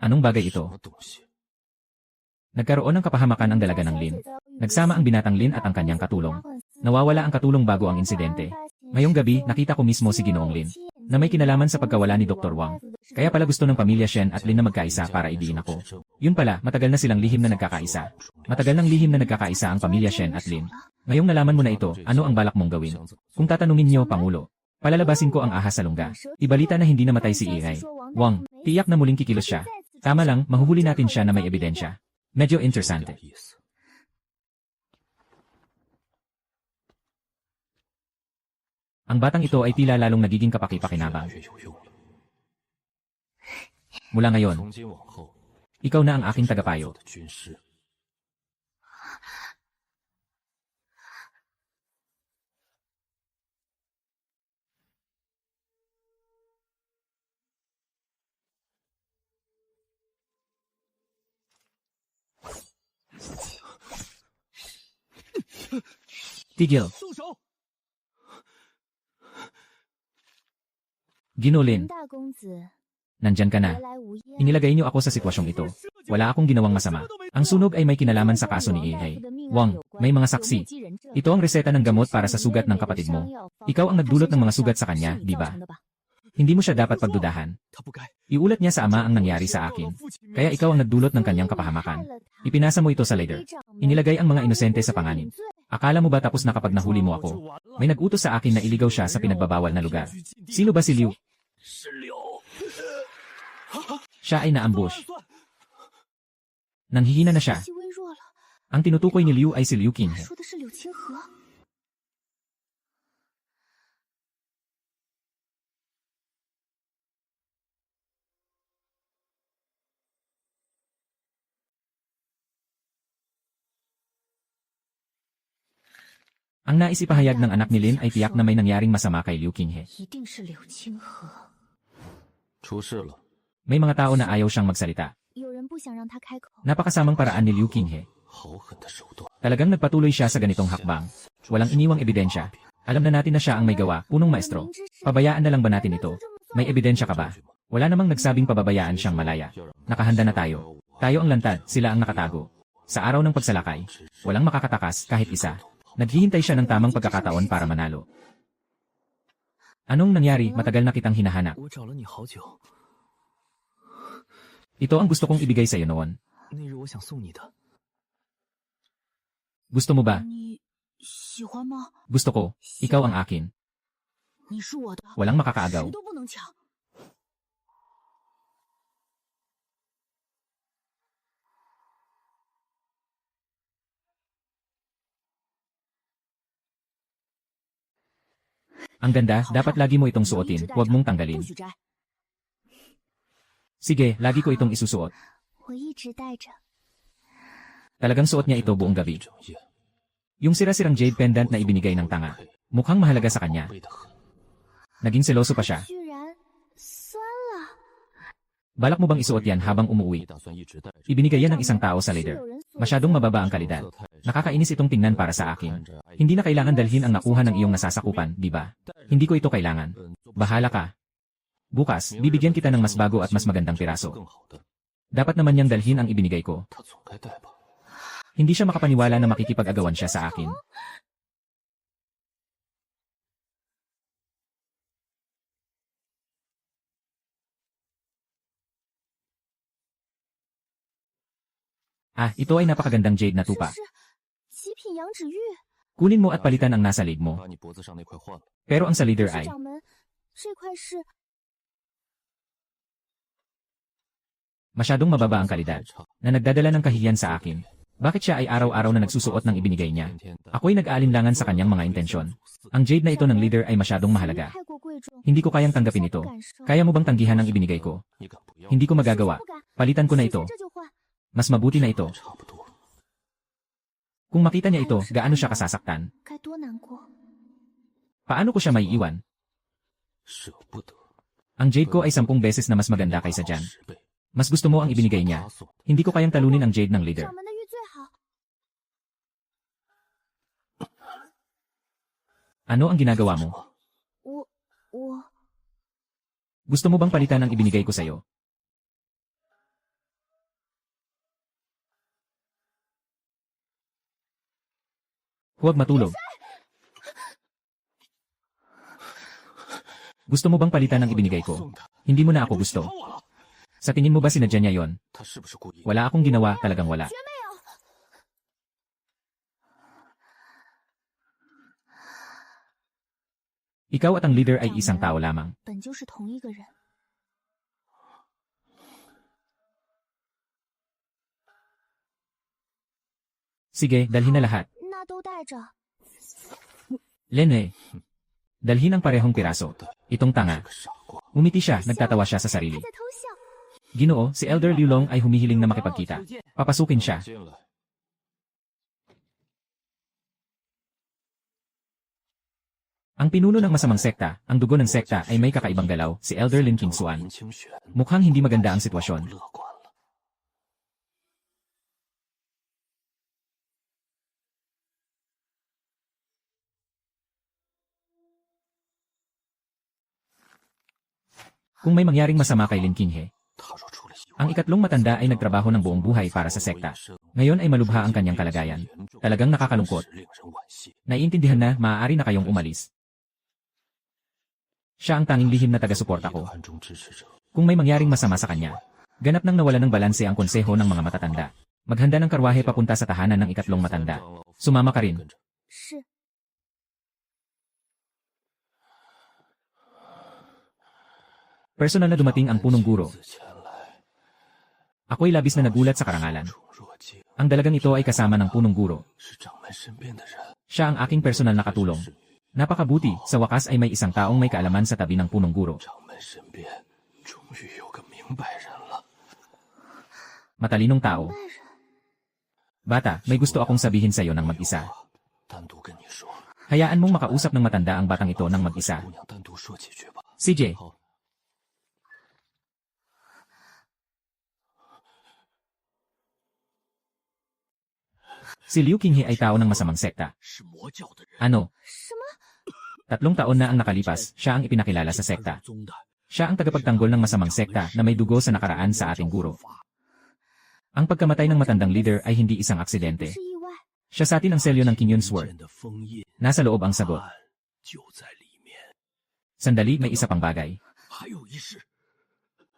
Anong bagay ito? Nagkaroon ng kapahamakan ang dalaga ng Lin. Nagsama ang binatang Lin at ang kanyang katulong. Nawawala ang katulong bago ang insidente. Ngayong gabi, nakita ko mismo si Ginoong Lin, na may kinalaman sa pagkawala ni Dr. Wang. Kaya pala gusto ng pamilya Shen at Lin na magkaisa para idiin ako. Yun pala, matagal na silang lihim na nagkakaisa. Matagal nang lihim na nagkakaisa ang pamilya Shen at Lin. Ngayong nalaman mo na ito, ano ang balak mong gawin? Kung tatanungin niyo, Pangulo, palalabasin ko ang ahas sa lungga. Ibalita na hindi namatay si Wang. Tiyak na muling kikilos siya. Tama lang, mahuhuli natin siya na may ebidensya. Medyo interesante. Ang batang ito ay tila lalong nagiging kapaki-pakinabang. Mula ngayon, ikaw na ang aking tagapayo. Tigil. Ginolin. Nandyan ka na. Inilagay niyo ako sa sitwasyong ito. Wala akong ginawang masama. Ang sunog ay may kinalaman sa kaso ni Wang. May mga saksi. Ito ang reseta ng gamot para sa sugat ng kapatid mo. Ikaw ang nagdulot ng mga sugat sa kanya, di ba? Hindi mo siya dapat pagdudahan. Iulat niya sa ama ang nangyari sa akin. Kaya ikaw ang nagdulot ng kanyang kapahamakan. Ipinasa mo ito sa leader. Inilagay ang mga inosente sa panganib. Akala mo ba tapos na kapag nahuli mo ako? May nag-utos sa akin na iligaw siya sa pinagbabawal na lugar. Sino ba si Liu? Siya ay naambush. Nanghihina na siya. Ang tinutukoy ni Liu ay si Liu Qinghe. Ang nais ipahayag ng anak ni Lin ay tiyak na may nangyaring masama kay Liu Qinghe. May mga tao na ayaw siyang magsalita. Napakasamang paraan ni Liu Qinghe. Talagang nagpatuloy siya sa ganitong hakbang. Walang iniwang ebidensya. Alam na natin na siya ang may gawa, punong maestro. Pabayaan na lang ba natin ito? May ebidensya ka ba? Wala namang nagsabing pababayaan siyang malaya. Nakahanda na tayo. Tayo ang lantad, sila ang nakatago. Sa araw ng pagsalakay, walang makakatakas kahit isa. Naghihintay siya ng tamang pagkakataon para manalo. Anong nangyari? Matagal na kitang hinahanap. Ito ang gusto kong ibigay sa iyo noon. Gusto mo ba? Gusto ko. Ikaw ang akin. Walang makakaagaw. Ang ganda, dapat lagi mo itong suotin, huwag mong tanggalin. Sige, lagi ko itong isusuot. 我一直戴着。 Talagang suot niya ito buong gabi. Yung sira-sirang jade pendant na ibinigay ng tanga. Mukhang mahalaga sa kanya. Naging seloso pa siya. 居然酸了。 Balak mo bang isuot yan habang umuwi? Ibinigay yan ng isang tao sa leader. Masyadong mababa ang kalidad. Nakakainis itong tingnan para sa akin. Hindi na kailangan dalhin ang nakuha ng iyong nasasakupan, di ba? Hindi ko ito kailangan. Bahala ka. Bukas, bibigyan kita ng mas bago at mas magandang piraso. Dapat naman niyang dalhin ang ibinigay ko. Hindi siya makapaniwala na makikipag-agawan siya sa akin. Ito ay napakagandang jade na 这 tupa. 是极品羊脂玉。 Kunin mo at palitan ang nasa leg mo. Pero ang sa leader 市 ay, 掌门，这块是 masyadong mababa ang kalidad, na nagdadala ng kahihiyan sa akin. Bakit siya ay araw-araw na nagsusuot ng ibinigay niya? Ako'y nag-aalinlangan sa kanyang mga intensyon. Ang jade na ito ng leader ay masyadong mahalaga. 太过贵重， Hindi ko kayang tanggapin 我 ito. 不敢收。 Kaya mo bang tanggihan ang ibinigay ko? Hindi ko magagawa. 不敢， Palitan ko na 现 ito. 在这就换。 Mas mabuti na ito. Kung makita niya ito, gaano siya kasasaktan? 该多难过。 Paano ko siya maiiwan? Ang jade ko ay 10 beses na mas maganda kaysa dyan. Mas gusto mo ang ibinigay niya. Hindi ko kayang talunin ang jade ng leader. 掌门的玉最好。 Ano ang ginagawa mo? 我 Gusto mo bang palitan ang ibinigay ko sa'yo? Huwag matulog. Gusto mo bang palitan ang ibinigay ko? Hindi mo na ako gusto. Sa tingin mo ba sinadya niya yon? Wala akong ginawa, talagang wala. Ikaw at ang leader ay isang tao lamang. 本就是同一个人。 Sige, dalhin na lahat. 那都带着。 Lene. Dalhin ang parehong piraso. Itong tanga. Umiti siya, nagtatawa siya sa 还 sarili. 在偷笑。 Ginoo, si Elder Liu Long ay humihiling na makipagkita. Papasukin siya. Ang pinuno ng masamang sekta, ang dugo ng sekta ay may kakaibang galaw, si Elder Lin Qingxuan. Mukhang hindi maganda ang sitwasyon. Kung may mangyaring masama kay Lin Qinghe, ang ikatlong matanda ay nagtrabaho ng buong buhay para sa sekta. Ngayon ay malubha ang kanyang kalagayan. Talagang nakakalungkot. Naiintindihan na maaari na kayong umalis. Siya ang tanging lihim na taga-suporta ko. Kung may mangyaring masama sa kanya, ganap nang nawala ng balanse ang konseho ng mga matatanda. Maghanda ng karwahe papunta sa tahanan ng ikatlong matanda. Sumama ka rin. 是 Personal na dumating ang punong guro. Ako'y labis na nagulat sa karangalan. Ang dalagang ito ay kasama ng punong guro. Siya ang aking personal na katulong. Napakabuti, sa wakas ay may isang taong may kaalaman sa tabi ng punong guro. Matalinong tao. Bata, may gusto akong sabihin sa iyo ng mag-isa. Hayaan mong makausap ng matanda ang batang ito ng mag-isa. CJ. Si Liu Qinghe ay tao ng masamang sekta. Ano? 什么？ 3 taon na ang nakalipas, siya ang ipinakilala sa sekta. Siya ang tagapagtanggol ng masamang sekta na may dugo sa nakaraan sa ating guro. Ang pagkamatay ng matandang leader ay hindi isang 不 aksidente. 是意外。 Siya sa atin ang selyo ng King Yun Sword. Nasa loob ang sagot. Sandali, may isa pang bagay.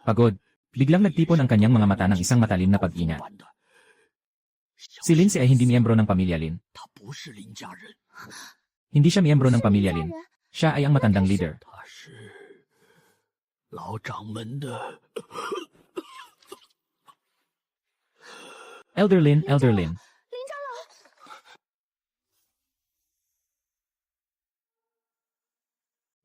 Pagod. Biglang nagtipon ang kanyang mga mata ng isang matalim na pag-ingat. Si Lindsay ay hindi miyembro ng pamilya Lin. Hindi siya miyembro ng pamilya Lin. Siya ay ang matandang leader. Elder Lin, Elder Lin. 林长老，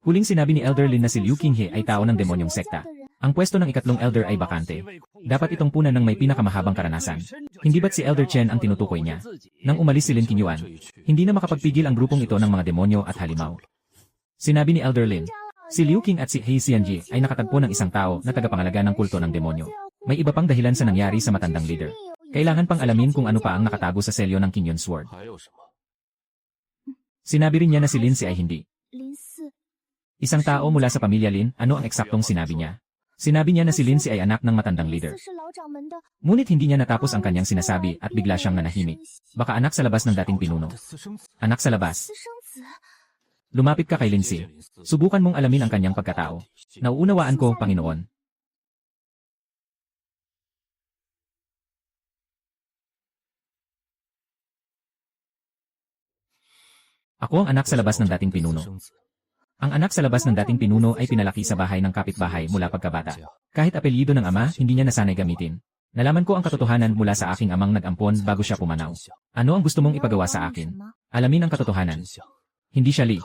Huling sinabi ni Elder Lin na si Liu Qinghe ay tao ng demonyong sekta. Ang pwesto ng ikatlong elder ay bakante. Dapat itong punan ng may pinakamahabang karanasan. Hindi ba't si Elder Chen ang tinutukoy niya? Nang umalis si Lin Qingyuan, hindi na makapagpigil ang grupong ito ng mga demonyo at halimaw. Sinabi ni Elder Lin, si Liu Qing at si He Xianji ay nakatagpo ng isang tao na tagapangalaga ng kulto ng demonyo. May iba pang dahilan sa nangyari sa matandang leader. Kailangan pang alamin kung ano pa ang nakatago sa selyo ng Qingyun Sword. Sinabi rin niya na si Lin Si ay hindi. Isang tao mula sa pamilya Lin, ano ang eksaktong sinabi niya? Sinabi niya na si Lin Si ay anak ng matandang leader. Ngunit hindi niya natapos ang kanyang sinasabi at bigla siyang nanahimik. Baka anak sa labas ng dating pinuno. Anak sa labas. Lumapit ka kay Lin Si. Subukan mong alamin ang kanyang pagkatao. Nauunawaan ko, Panginoon. Ako ang anak sa labas ng dating pinuno. Ang anak sa labas ng dating pinuno ay pinalaki sa bahay ng kapitbahay mula pagkabata. Kahit apelyido ng ama, hindi niya nasanay gamitin. Nalaman ko ang katotohanan mula sa aking amang nag-ampon bago siya pumanaw. Ano ang gusto mong ipagawa sa akin? Alamin ang katotohanan. Hindi siya Li.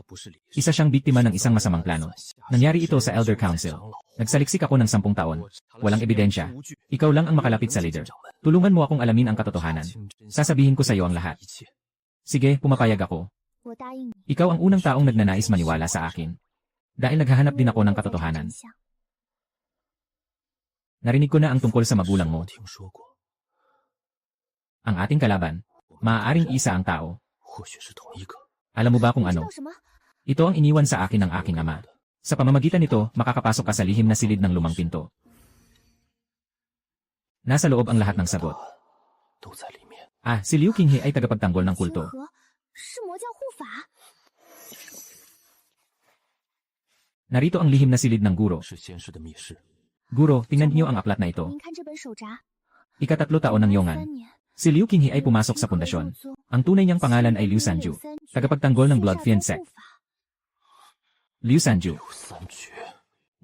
Isa siyang biktima ng isang masamang plano. Nangyari ito sa Elder Council. Nagsaliksik ako ng 10 taon. Walang ebidensya. Ikaw lang ang makalapit sa leader. Tulungan mo akong alamin ang katotohanan. Sasabihin ko sa iyo ang lahat. Sige, pumapayag ako. Ikaw ang unang taong nagnanais maniwala sa akin. Dahil naghahanap din ako ng katotohanan. Narinig ko na ang tungkol sa magulang mo. Ang ating kalaban, maaaring isa ang tao. Alam mo ba kung ano? Ito ang iniwan sa akin ng aking ama. Sa pamamagitan nito, makakapasok ka sa lihim na silid ng lumang pinto. Nasa loob ang lahat ng sagot. Si Liu Qinghe ay tagapagtanggol ng kulto. Narito ang lihim na silid ng guro. Guro, tingnan niyo ang aklat na ito. Ika-3 taon ng Yongan. Si Liu Qinghe ay pumasok sa pundasyon. Ang tunay niyang pangalan ay Liu Sanju, tagapagtanggol ng Blood Fiend Sect. Liu Sanju.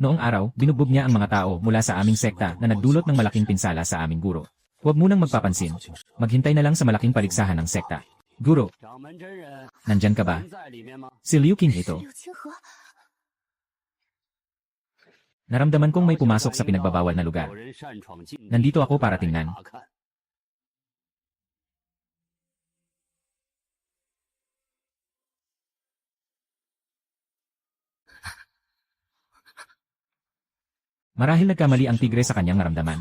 Noong araw, binugbog niya ang mga tao mula sa aming sekta na nagdulot ng malaking pinsala sa aming guro. Huwag munang magpapansin. Maghintay na lang sa malaking paligsahan ng sekta. Guro, nandyan ka ba? Si Liu Qinghe ito. Naramdaman kong may pumasok sa pinagbabawal na lugar. Nandito ako para tingnan. Marahil nagkamali ang tigre sa kanyang naramdaman.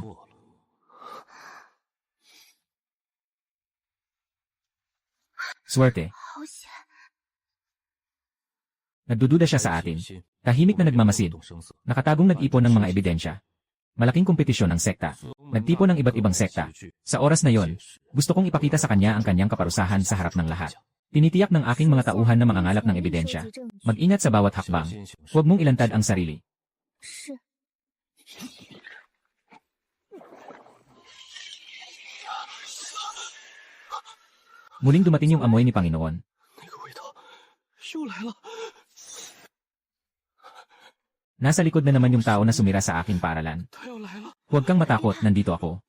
Swerte. Nagdududa siya sa atin. Tahimik na nagmamasid. Nakatagong nag-ipon ng mga ebidensya. Malaking kompetisyon ang sekta. Nagtipon ng iba't ibang sekta. Sa oras na yon, gusto kong ipakita sa kanya ang kanyang kaparusahan sa harap ng lahat. Tinitiyak ng aking mga tauhan na mangangalap ng ebidensya. Mag-ingat sa bawat hakbang. Huwag mong ilantad ang sarili. Muling dumating yung amoy ni Panginoon. Nasa likod na naman yung tao na sumira sa aking paaralan. Huwag kang matakot, nandito ako.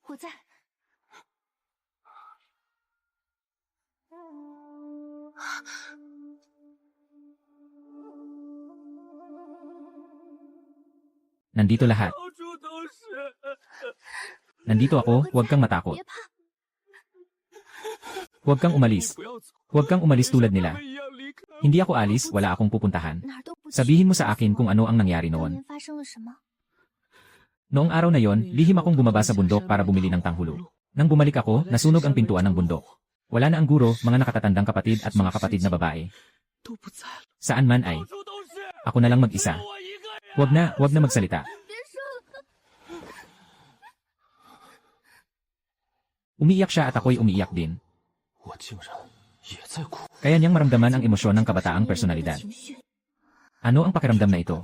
Nandito lahat. Nandito ako, huwag kang matakot. Huwag kang umalis. Huwag kang umalis tulad nila. Hindi ako alis, wala akong pupuntahan. Sabihin mo sa akin kung ano ang nangyari noon. Noong araw na yon, lihim akong bumaba sa bundok para bumili ng tanghulo. Nang bumalik ako, nasunog ang pintuan ng bundok. Wala na ang guro, mga nakatatandang kapatid at mga kapatid na babae. Saan man ay. Ako na lang mag-isa. Huwag na magsalita. Umiiyak siya at ako'y umiiyak din. Kaya niyang maramdaman ang emosyon ng kabataang personalidad. Ano ang pakiramdam na ito?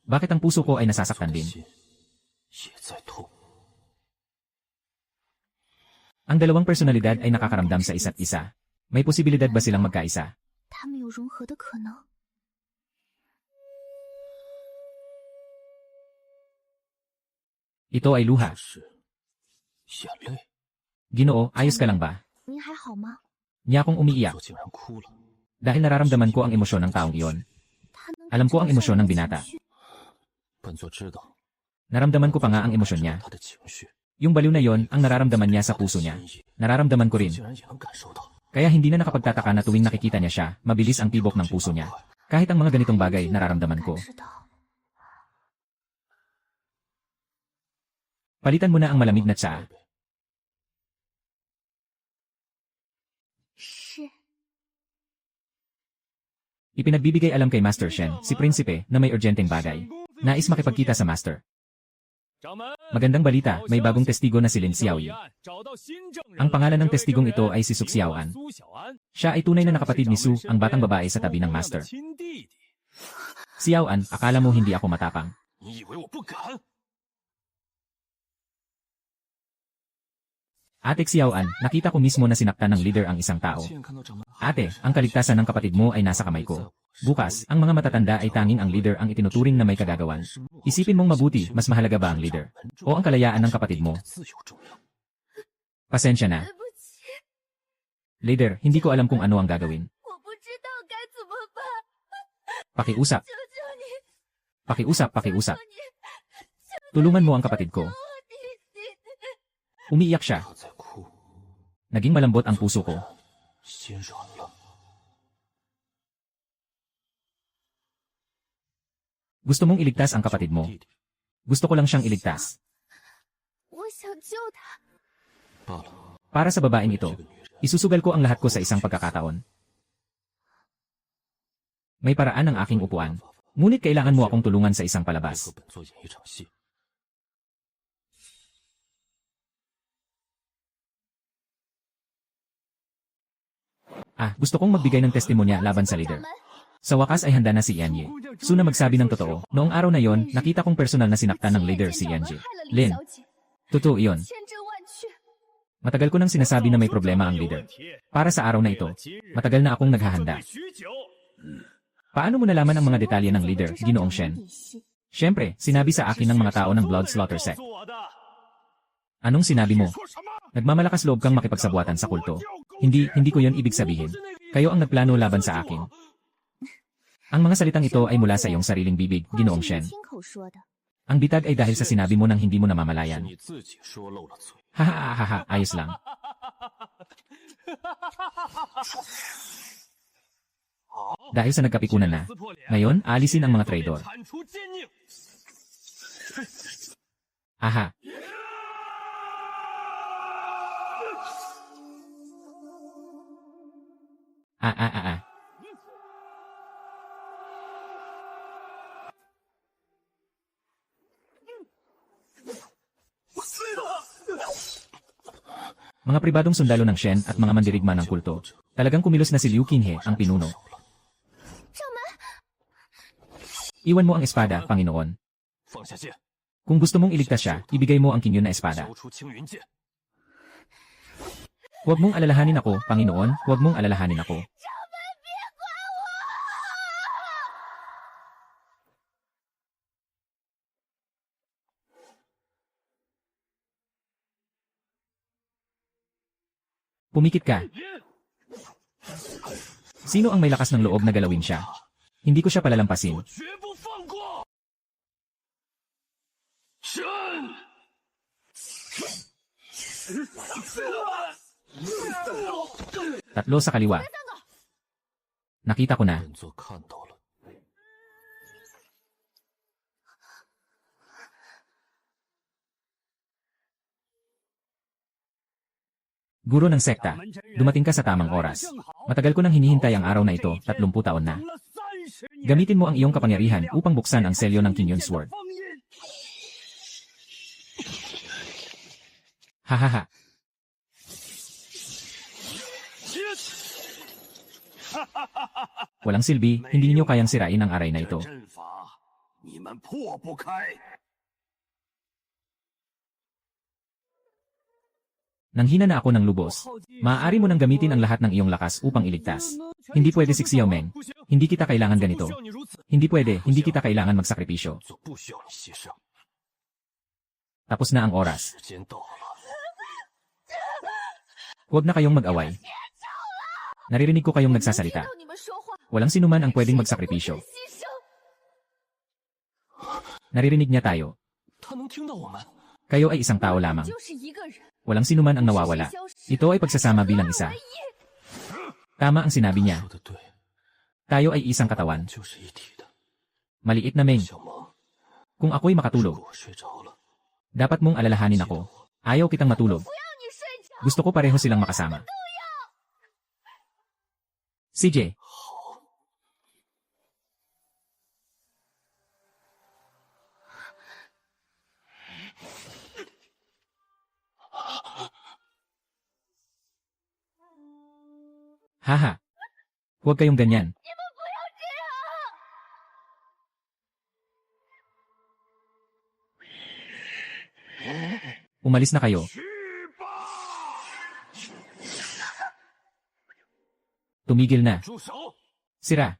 Bakit ang puso ko ay nasasaktan din? Ang dalawang personalidad ay nakakaramdam sa isa't isa. May posibilidad ba silang magkaisa? Ito ay luha. Ginoo, ayos ka lang ba? Niya akong umiiyak. Dahil nararamdaman ko ang emosyon ng taong iyon. Alam ko ang emosyon ng binata. Naramdaman ko pa nga ang emosyon niya. Yung baliw na yon ang nararamdaman niya sa puso niya. Nararamdaman ko rin. Kaya hindi na nakapagtataka na tuwing nakikita niya siya, mabilis ang tibok ng puso niya. Kahit ang mga ganitong bagay nararamdaman ko. 知道。 Palitan mo na ang malamig na tsaa. 是。 Ipinagbibigay alam kay Master Shen, si Prinsipe, na may urgenteng bagay. Nais makipagkita sa Master. Magandang balita, may bagong testigo na si Lin Xiaoyi. Ang pangalan ng testigong ito ay si Su Xiaoan. Siya ay tunay na nakapatid ni Su, ang batang babae sa tabi ng Master. Xiaoan, akala mo hindi ako matapang. Ate Xiaoan, nakita ko mismo na sinaktan ng leader ang isang tao. Ate, ang kaligtasan ng kapatid mo ay nasa kamay ko. Bukas, ang mga matatanda ay tanging ang leader ang itinuturing na may kagagawan. Isipin mong mabuti, mas mahalaga ba ang leader? O ang kalayaan ng kapatid mo? Pasensya na. 对不起， Leader, hindi ko alam kung ano ang gagawin. 我不知道该怎么办， Pakiusap, 求求你， pakiusap, pakiusap. 求你， Tulungan mo ang kapatid ko. 我弟弟。 Umiiyak siya. Naging malambot ang puso ko. Gusto mong iligtas ang kapatid mo. Gusto ko lang siyang iligtas. 我想救他， Para sa babaeng ito, isusugal ko ang lahat ko sa isang pagkakataon. May paraan ang aking upuan. Ngunit kailangan mo akong tulungan sa isang palabas. Gusto kong magbigay ng testimonya laban sa leader. Sa wakas ay handa na si Yan Ye. Su na magsabi ng totoo. Noong araw na yon, nakita kong personal na sinaktan ng leader si Yan Ye. Lin, totoo iyon. 千真万确。 Matagal ko nang sinasabi na may problema ang leader. Para sa araw na ito, matagal na akong naghahanda. Paano mo nalaman ang mga detalye ng leader, Ginoong Shen? Siyempre, sinabi sa akin ng mga tao ng Blood Slaughter Sect. Anong sinabi mo? Nagmamalakas loob kang makipagsabuatan sa kulto. Hindi ko yon ibig sabihin. Kayo ang nagplano laban sa akin. Ang mga salitang ito ay mula sa iyong sariling bibig, 话 Ginoong 是 Shen. 你亲口说的， Ang bitag ay dahil sa sinabi mo nang hindi mo namamalayan. Hahaha, ayos lang. Dahil sa nagkapikunan na, ngayon aalisin ang mga traidor. Aha. Ah. Mga pribadong sundalo ng Shen at mga mandirigma ng kulto. Talagang kumilos na si Liu Qinghe, ang pinuno. Iwan mo ang espada, Panginoon. Kung gusto mong iligtas siya, ibigay mo ang kinyon na espada. Huwag mong alalahanin ako, Panginoon, huwag mong alalahanin ako. Pumikit ka. Sino ang may lakas ng loob na galawin siya? Hindi ko siya palalampasin. Tatlo sa kaliwa. Nakita ko na. Guro ng sekta, dumating ka sa tamang oras. Matagal ko nang hinihintay ang araw na ito, 30 taon na. Gamitin mo ang iyong kapangyarihan upang buksan ang selyo ng Kinyon Sword. Hahaha. Walang silbi, hindi niyo kayang sirain ang aray na ito. Nanghina na ako ng lubos. Maaari mo nang gamitin ang lahat ng iyong lakas upang iligtas. Hindi pwede si Xiao Meng. Hindi kita kailangan ganito. Hindi pwede, hindi kita kailangan magsakripisyo. Tapos na ang oras. Huwag na kayong mag-away. Naririnig ko kayong nagsasalita. 听到你们说话， Walang sinuman ang pwedeng magsakripisyo. 牺牲。 Naririnig niya tayo. Kayo ay isang tao lamang. 就是一个人。 Walang sinuman ang nawawala. Ito ay pagsasama bilang isa. Tama ang sinabi niya. Tayo ay isang katawan. Maliit na Meng. Kung ako'y makatulog, dapat mong alalahanin ako. Ayaw kitang matulog. 不要你睡着， Gusto ko pareho silang makasama. CJ. Haha. Huwag kayong ganyan. 你们不要这样！ Umalis na kayo. Tumigil na. Sira.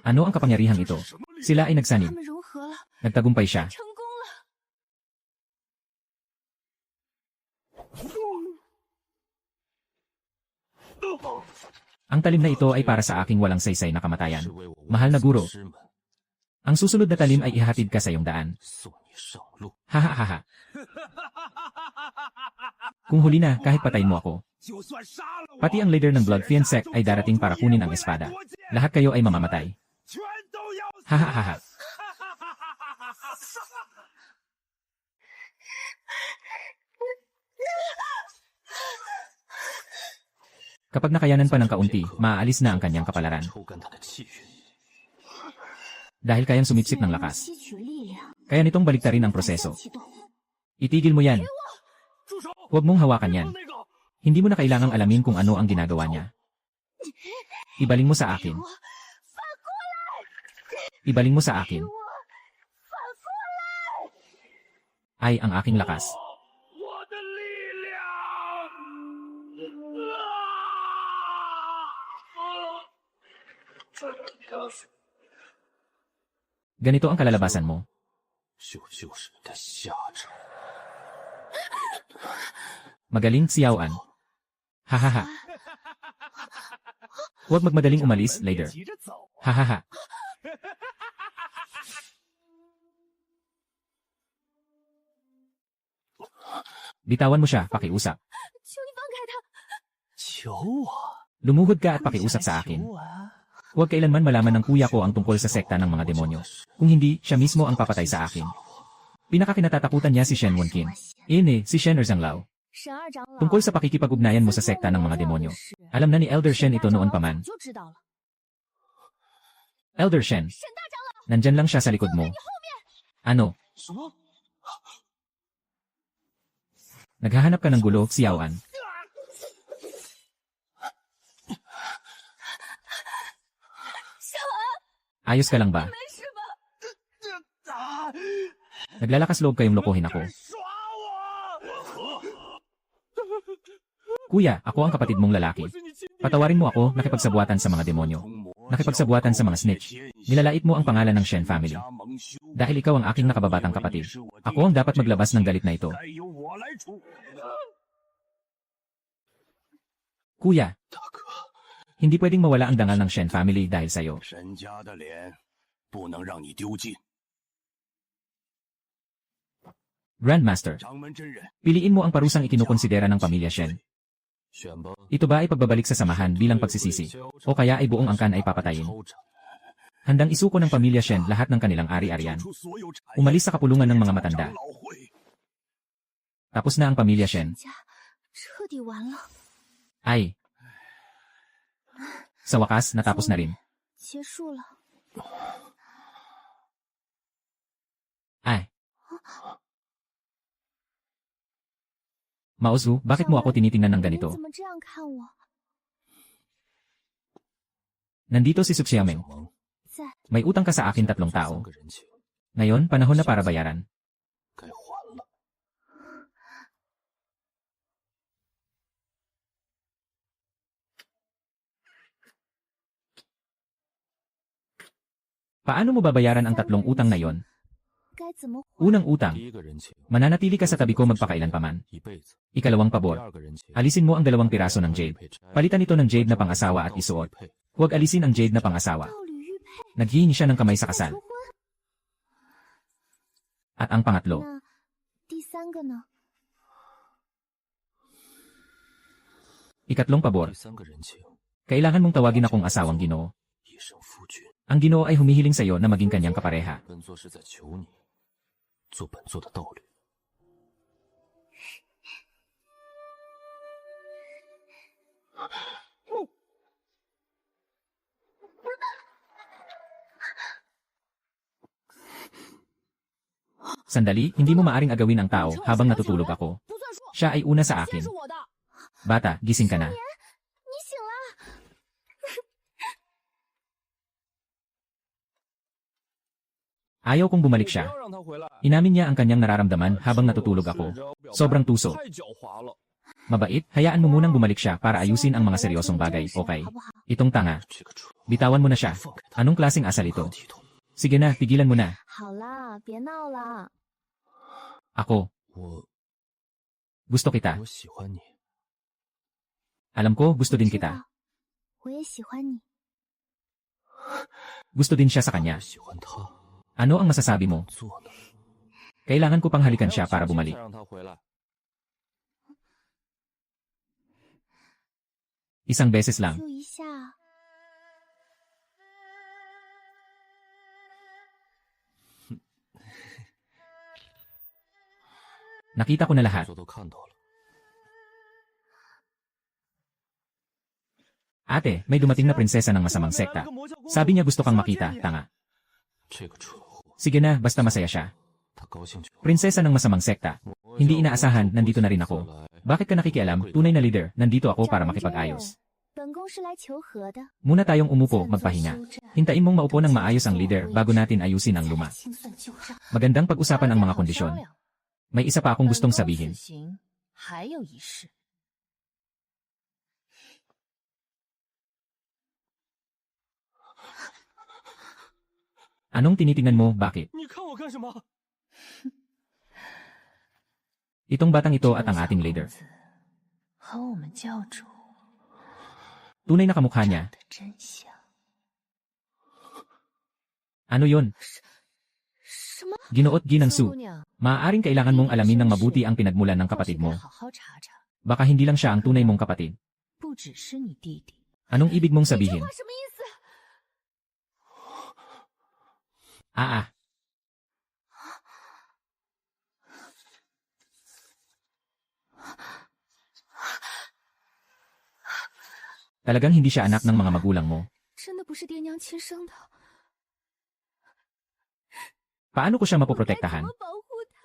Ano ang kapangyarihang ito? Sila ay 他 nagsanib. 们融合了， Nagtagumpay siya. 成功了。 Ang talim na ito ay para sa aking walang saysay na kamatayan. Mahal na guro. Ang susunod na talim ay ihatid ka sa iyong daan. Hahaha. Kung huli na, kahit patayin mo ako. Pati ang leader ng Blood Fiend Sect ay darating para kunin ang espada. Lahat kayo ay mamamatay. Hahaha. Kapag nakayanan pa ng kaunti, maaalis na ang kanyang kapalaran. Dahil kayang sumipsip ng lakas. 吸取力量， Kaya nitong baliktarin ang proseso. 启动。 Itigil mo yan. Huwag mong hawakan yan. Hindi mo na kailangang alamin kung ano ang ginagawa niya. Ibaling mo sa akin. Ibaling mo sa akin. Ay ang aking lakas. Ganito ang kalalabasan mo. Magaling siyawan. Hahaha. Huwag magmadaling umalis, leader. Hahaha. Bitawan mo siya, pakiusap. 求你放开他！ Lumuhod ka at pakiusap sa akin. Huwag kailanman malaman ng kuya ko ang tungkol sa sekta ng mga demonyo. Kung hindi, siya mismo ang papatay sa akin. Pinakakinatatakutan niya si Shen Wenqin. Iyon si Shen Erzanglao. 神二长老， Tungkol sa pakikipag-ugnayan mo sa sekta ng mga demonyo. Alam na ni Elder Shen ito noon pa man. 就知道了。 Elder Shen, 沈大长老， nandyan lang siya sa likod mo. Ano? Naghahanap ka ng gulo, siyawan. Ayos ka lang ba? 没事吧？ Naglalakas loob kayong lokohin ako. Kuya, ako ang kapatid mong lalaki. Patawarin mo ako, nakipagsabuatan sa mga demonyo. Nakipagsabuatan sa mga snitch. Nilalait mo ang pangalan ng Shen family. Dahil ikaw ang aking nakababatang kapatid. Ako ang dapat maglabas ng galit na ito. Kuya, hindi pwedeng mawala ang dangal ng Shen family dahil sa'yo. 沈家的脸不能让你丢尽。 Grandmaster, 掌门真人， piliin mo ang parusang ikinukonsidera ng pamilya Shen. 选吧。 Ito ba ay pagbabalik sa samahan bilang pagsisisi? O kaya ay buong angkan ay papatayin? Handang isuko ng pamilya Shen lahat ng kanilang ari-arian. Umalis sa kapulungan ng mga matanda. Tapos na ang pamilya Shen. 家彻底完了， Ay. Sa wakas, natapos na rin. 结束了。 Ay. Maozu, bakit mo ako tinitingnan ng 你 ganito? 怎么这样看我？ Nandito si Suxiameng. 在， May utang ka sa akin 3 tao. 个人情 Ngayon, panahon na para bayaran. 该还了。 Paano mo babayaran ang 3 utang na yon? 该怎么还？ Unang utang, 第一个人情， mananatili ka sa tabi ko magpakailanpaman. 一辈子； Ikalawang 第 pabor, 二个人情， alisin mo ang 2 piraso ng jade. 配钗 Palitan ito ng jade na pang-asawa at isuot. 配 Huwag alisin ang jade na pang-asawa. 道侣玉佩， Naghihingi siya ng kamay sa 求 kasal. 婚。 At ang pangatlo, 那第三个呢？ ikatlong pabor, 第三个人情， kailangan mong tawagin akong asawang Ginoo. 一生夫君。 Ang Ginoo ay humihiling sa iyo na maging kanyang kapareha. 本座是在求你，做本座的道侣。 Sandali, hindi mo maaring agawin ang tao habang natutulog ako. 不算数， Siya ay una sa 钱 akin. 是我的。 Bata, gising ka na. 你醒了。 Ayaw kong bumalik siya. 让他回来。 Inamin niya ang kanyang nararamdaman habang natutulog ako. Sobrang tuso. 太狡猾了。 Mabait, hayaan mo munang bumalik siya para ayusin ang mga seryosong bagay, okay? 好不好？ Itong tanga, 这个蠢， bitawan mo na siya. 放开他。 Anong klaseng asal ito? 体统， Sige na, pigilan mo na. 好啦，别闹了。 Ako, 我 gusto kita. 我喜欢你。 Alam ko, gusto din 知 kita. 道，我也喜欢你。 Gusto din siya sa 我 kanya. 喜欢他， Ano ang masasabi mo? 做呢？ Kailangan ko pang halikan siya para bumalik. 让他回来。 Isang beses lang. 就一下， Nakita ko na lahat. 本座都看到了。 Ate, may dumating na prinsesa ng masamang sekta. Sabi niya gusto kang makita, tanga. 这个蠢货， Sige na, basta masaya siya. 他高兴就好。 Prinsesa ng masamang sekta. Hindi inaasahan, nandito na rin ako. Bakit ka nakikialam? Tunay na leader, nandito ako para makipag-ayos. 本宫是来求和的。 Muna tayong umupo, 暂作 magpahinga. 休战 Hintayin mong maupo ng maayos ang leader bago natin ayusin ang luma. 清算旧账。 Magandang pag-usapan ang mga kondisyon. May isa pa akong gustong sabihin. 还有一事。 Anong tinitingnan mo? Bakit? 你看我干什么？ Itong batang ito at ang ating leader. 和我们教主 Tunay na kamukha niya. 的真相。 Ano yon? 什么？ Ginuot ginang 苏 su. 娘， Maaaring kailangan mong alamin ng mabuti ang pinagmulan ng kapatid mo. 好好查查， Baka hindi lang siya ang tunay mong kapatid. 不只是你弟弟。 Anong ibig mong sabihin? 什么意思？ Ah. Talagang hindi siya anak ng mga magulang mo. 真的不是爹娘亲生的， Paano ko siya 我该怎 mapoprotektahan? 么保护他？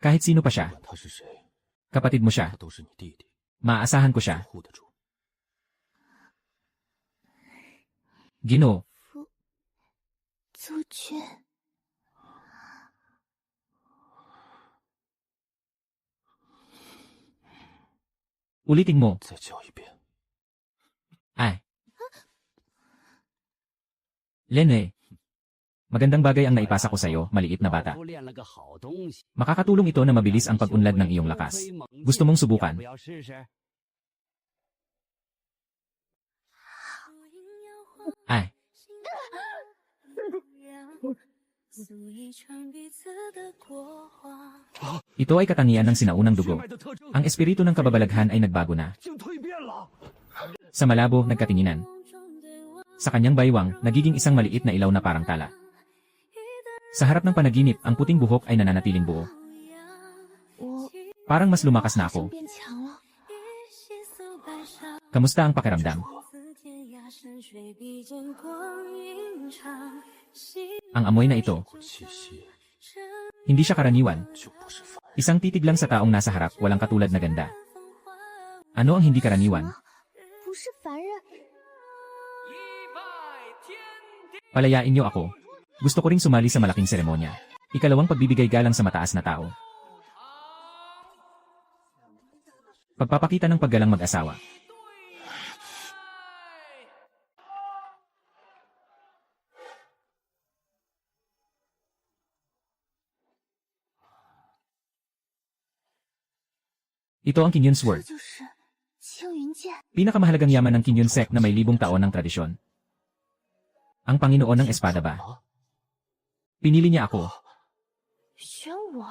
Kahit sino pa siya, 不管他是谁， kapatid mo siya, 他都是你弟弟， maaasahan ko siya. 护得住。 Ginoo, 祖君， ulitin mo. 再叫一遍。 Ay. Lene. Magandang bagay ang naipasa ko sa'yo, maliit na bata. 练了个好东西， Makakatulong ito na mabilis ang pag-unlad ng iyong lakas. Gusto mong subukan? 要不要试试？ Ay. Ito ay katangian ng sinaunang dugo. 血脉的特征 Ang espiritu ng kababalaghan ay nagbago na. 竟蜕变了。 Sa malabo, nagkatinginan. Sa kanyang baywang, nagiging isang maliit na ilaw na parang tala. Sa harap ng panaginip, ang puting buhok ay nananatiling buo. 我 Parang mas lumakas na 好像 ako. 变强了。 Kamusta ang pakiramdam? Ang amoy na ito, 气息 hindi siya karaniwan. 就不是凡 Isang titig lang sa taong nasa harap, walang katulad na ganda. Ano ang hindi karaniwan? 不是凡人， Palayain niyo ako. Gusto ko ring sumali sa malaking seremonya. Ikalawang pagbibigay galang sa mataas na tao. Pagpapakita ng paggalang mag-asawa. Ito ang Qingyun 这 Sword. 就是青云剑。 Pinakamahalagang yaman ng Qingyun Sect na may libong taon ng tradisyon. Ang Panginoon ng Espada ba? 啊 Pinili niya ako. 选我？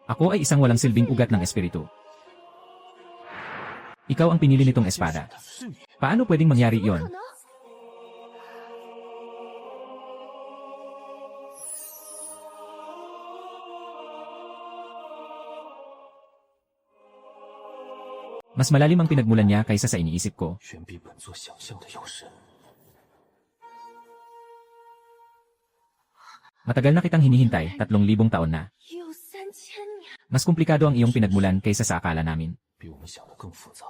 Ako ay isang walang silbing ugat ng espiritu. Ikaw ang pinili nitong espada. 是你， Paano pwedeng mangyari 不可 iyon? 能！ Mas malalim ang pinagmulan niya kaysa sa iniisip ko. 远比本座想象的要深。 Matagal na kitang hinihintay, 3,000 taon na. 有3000年。 Mas komplikado ang iyong pinagmulan kaysa sa akala namin. 比我们想的更复杂。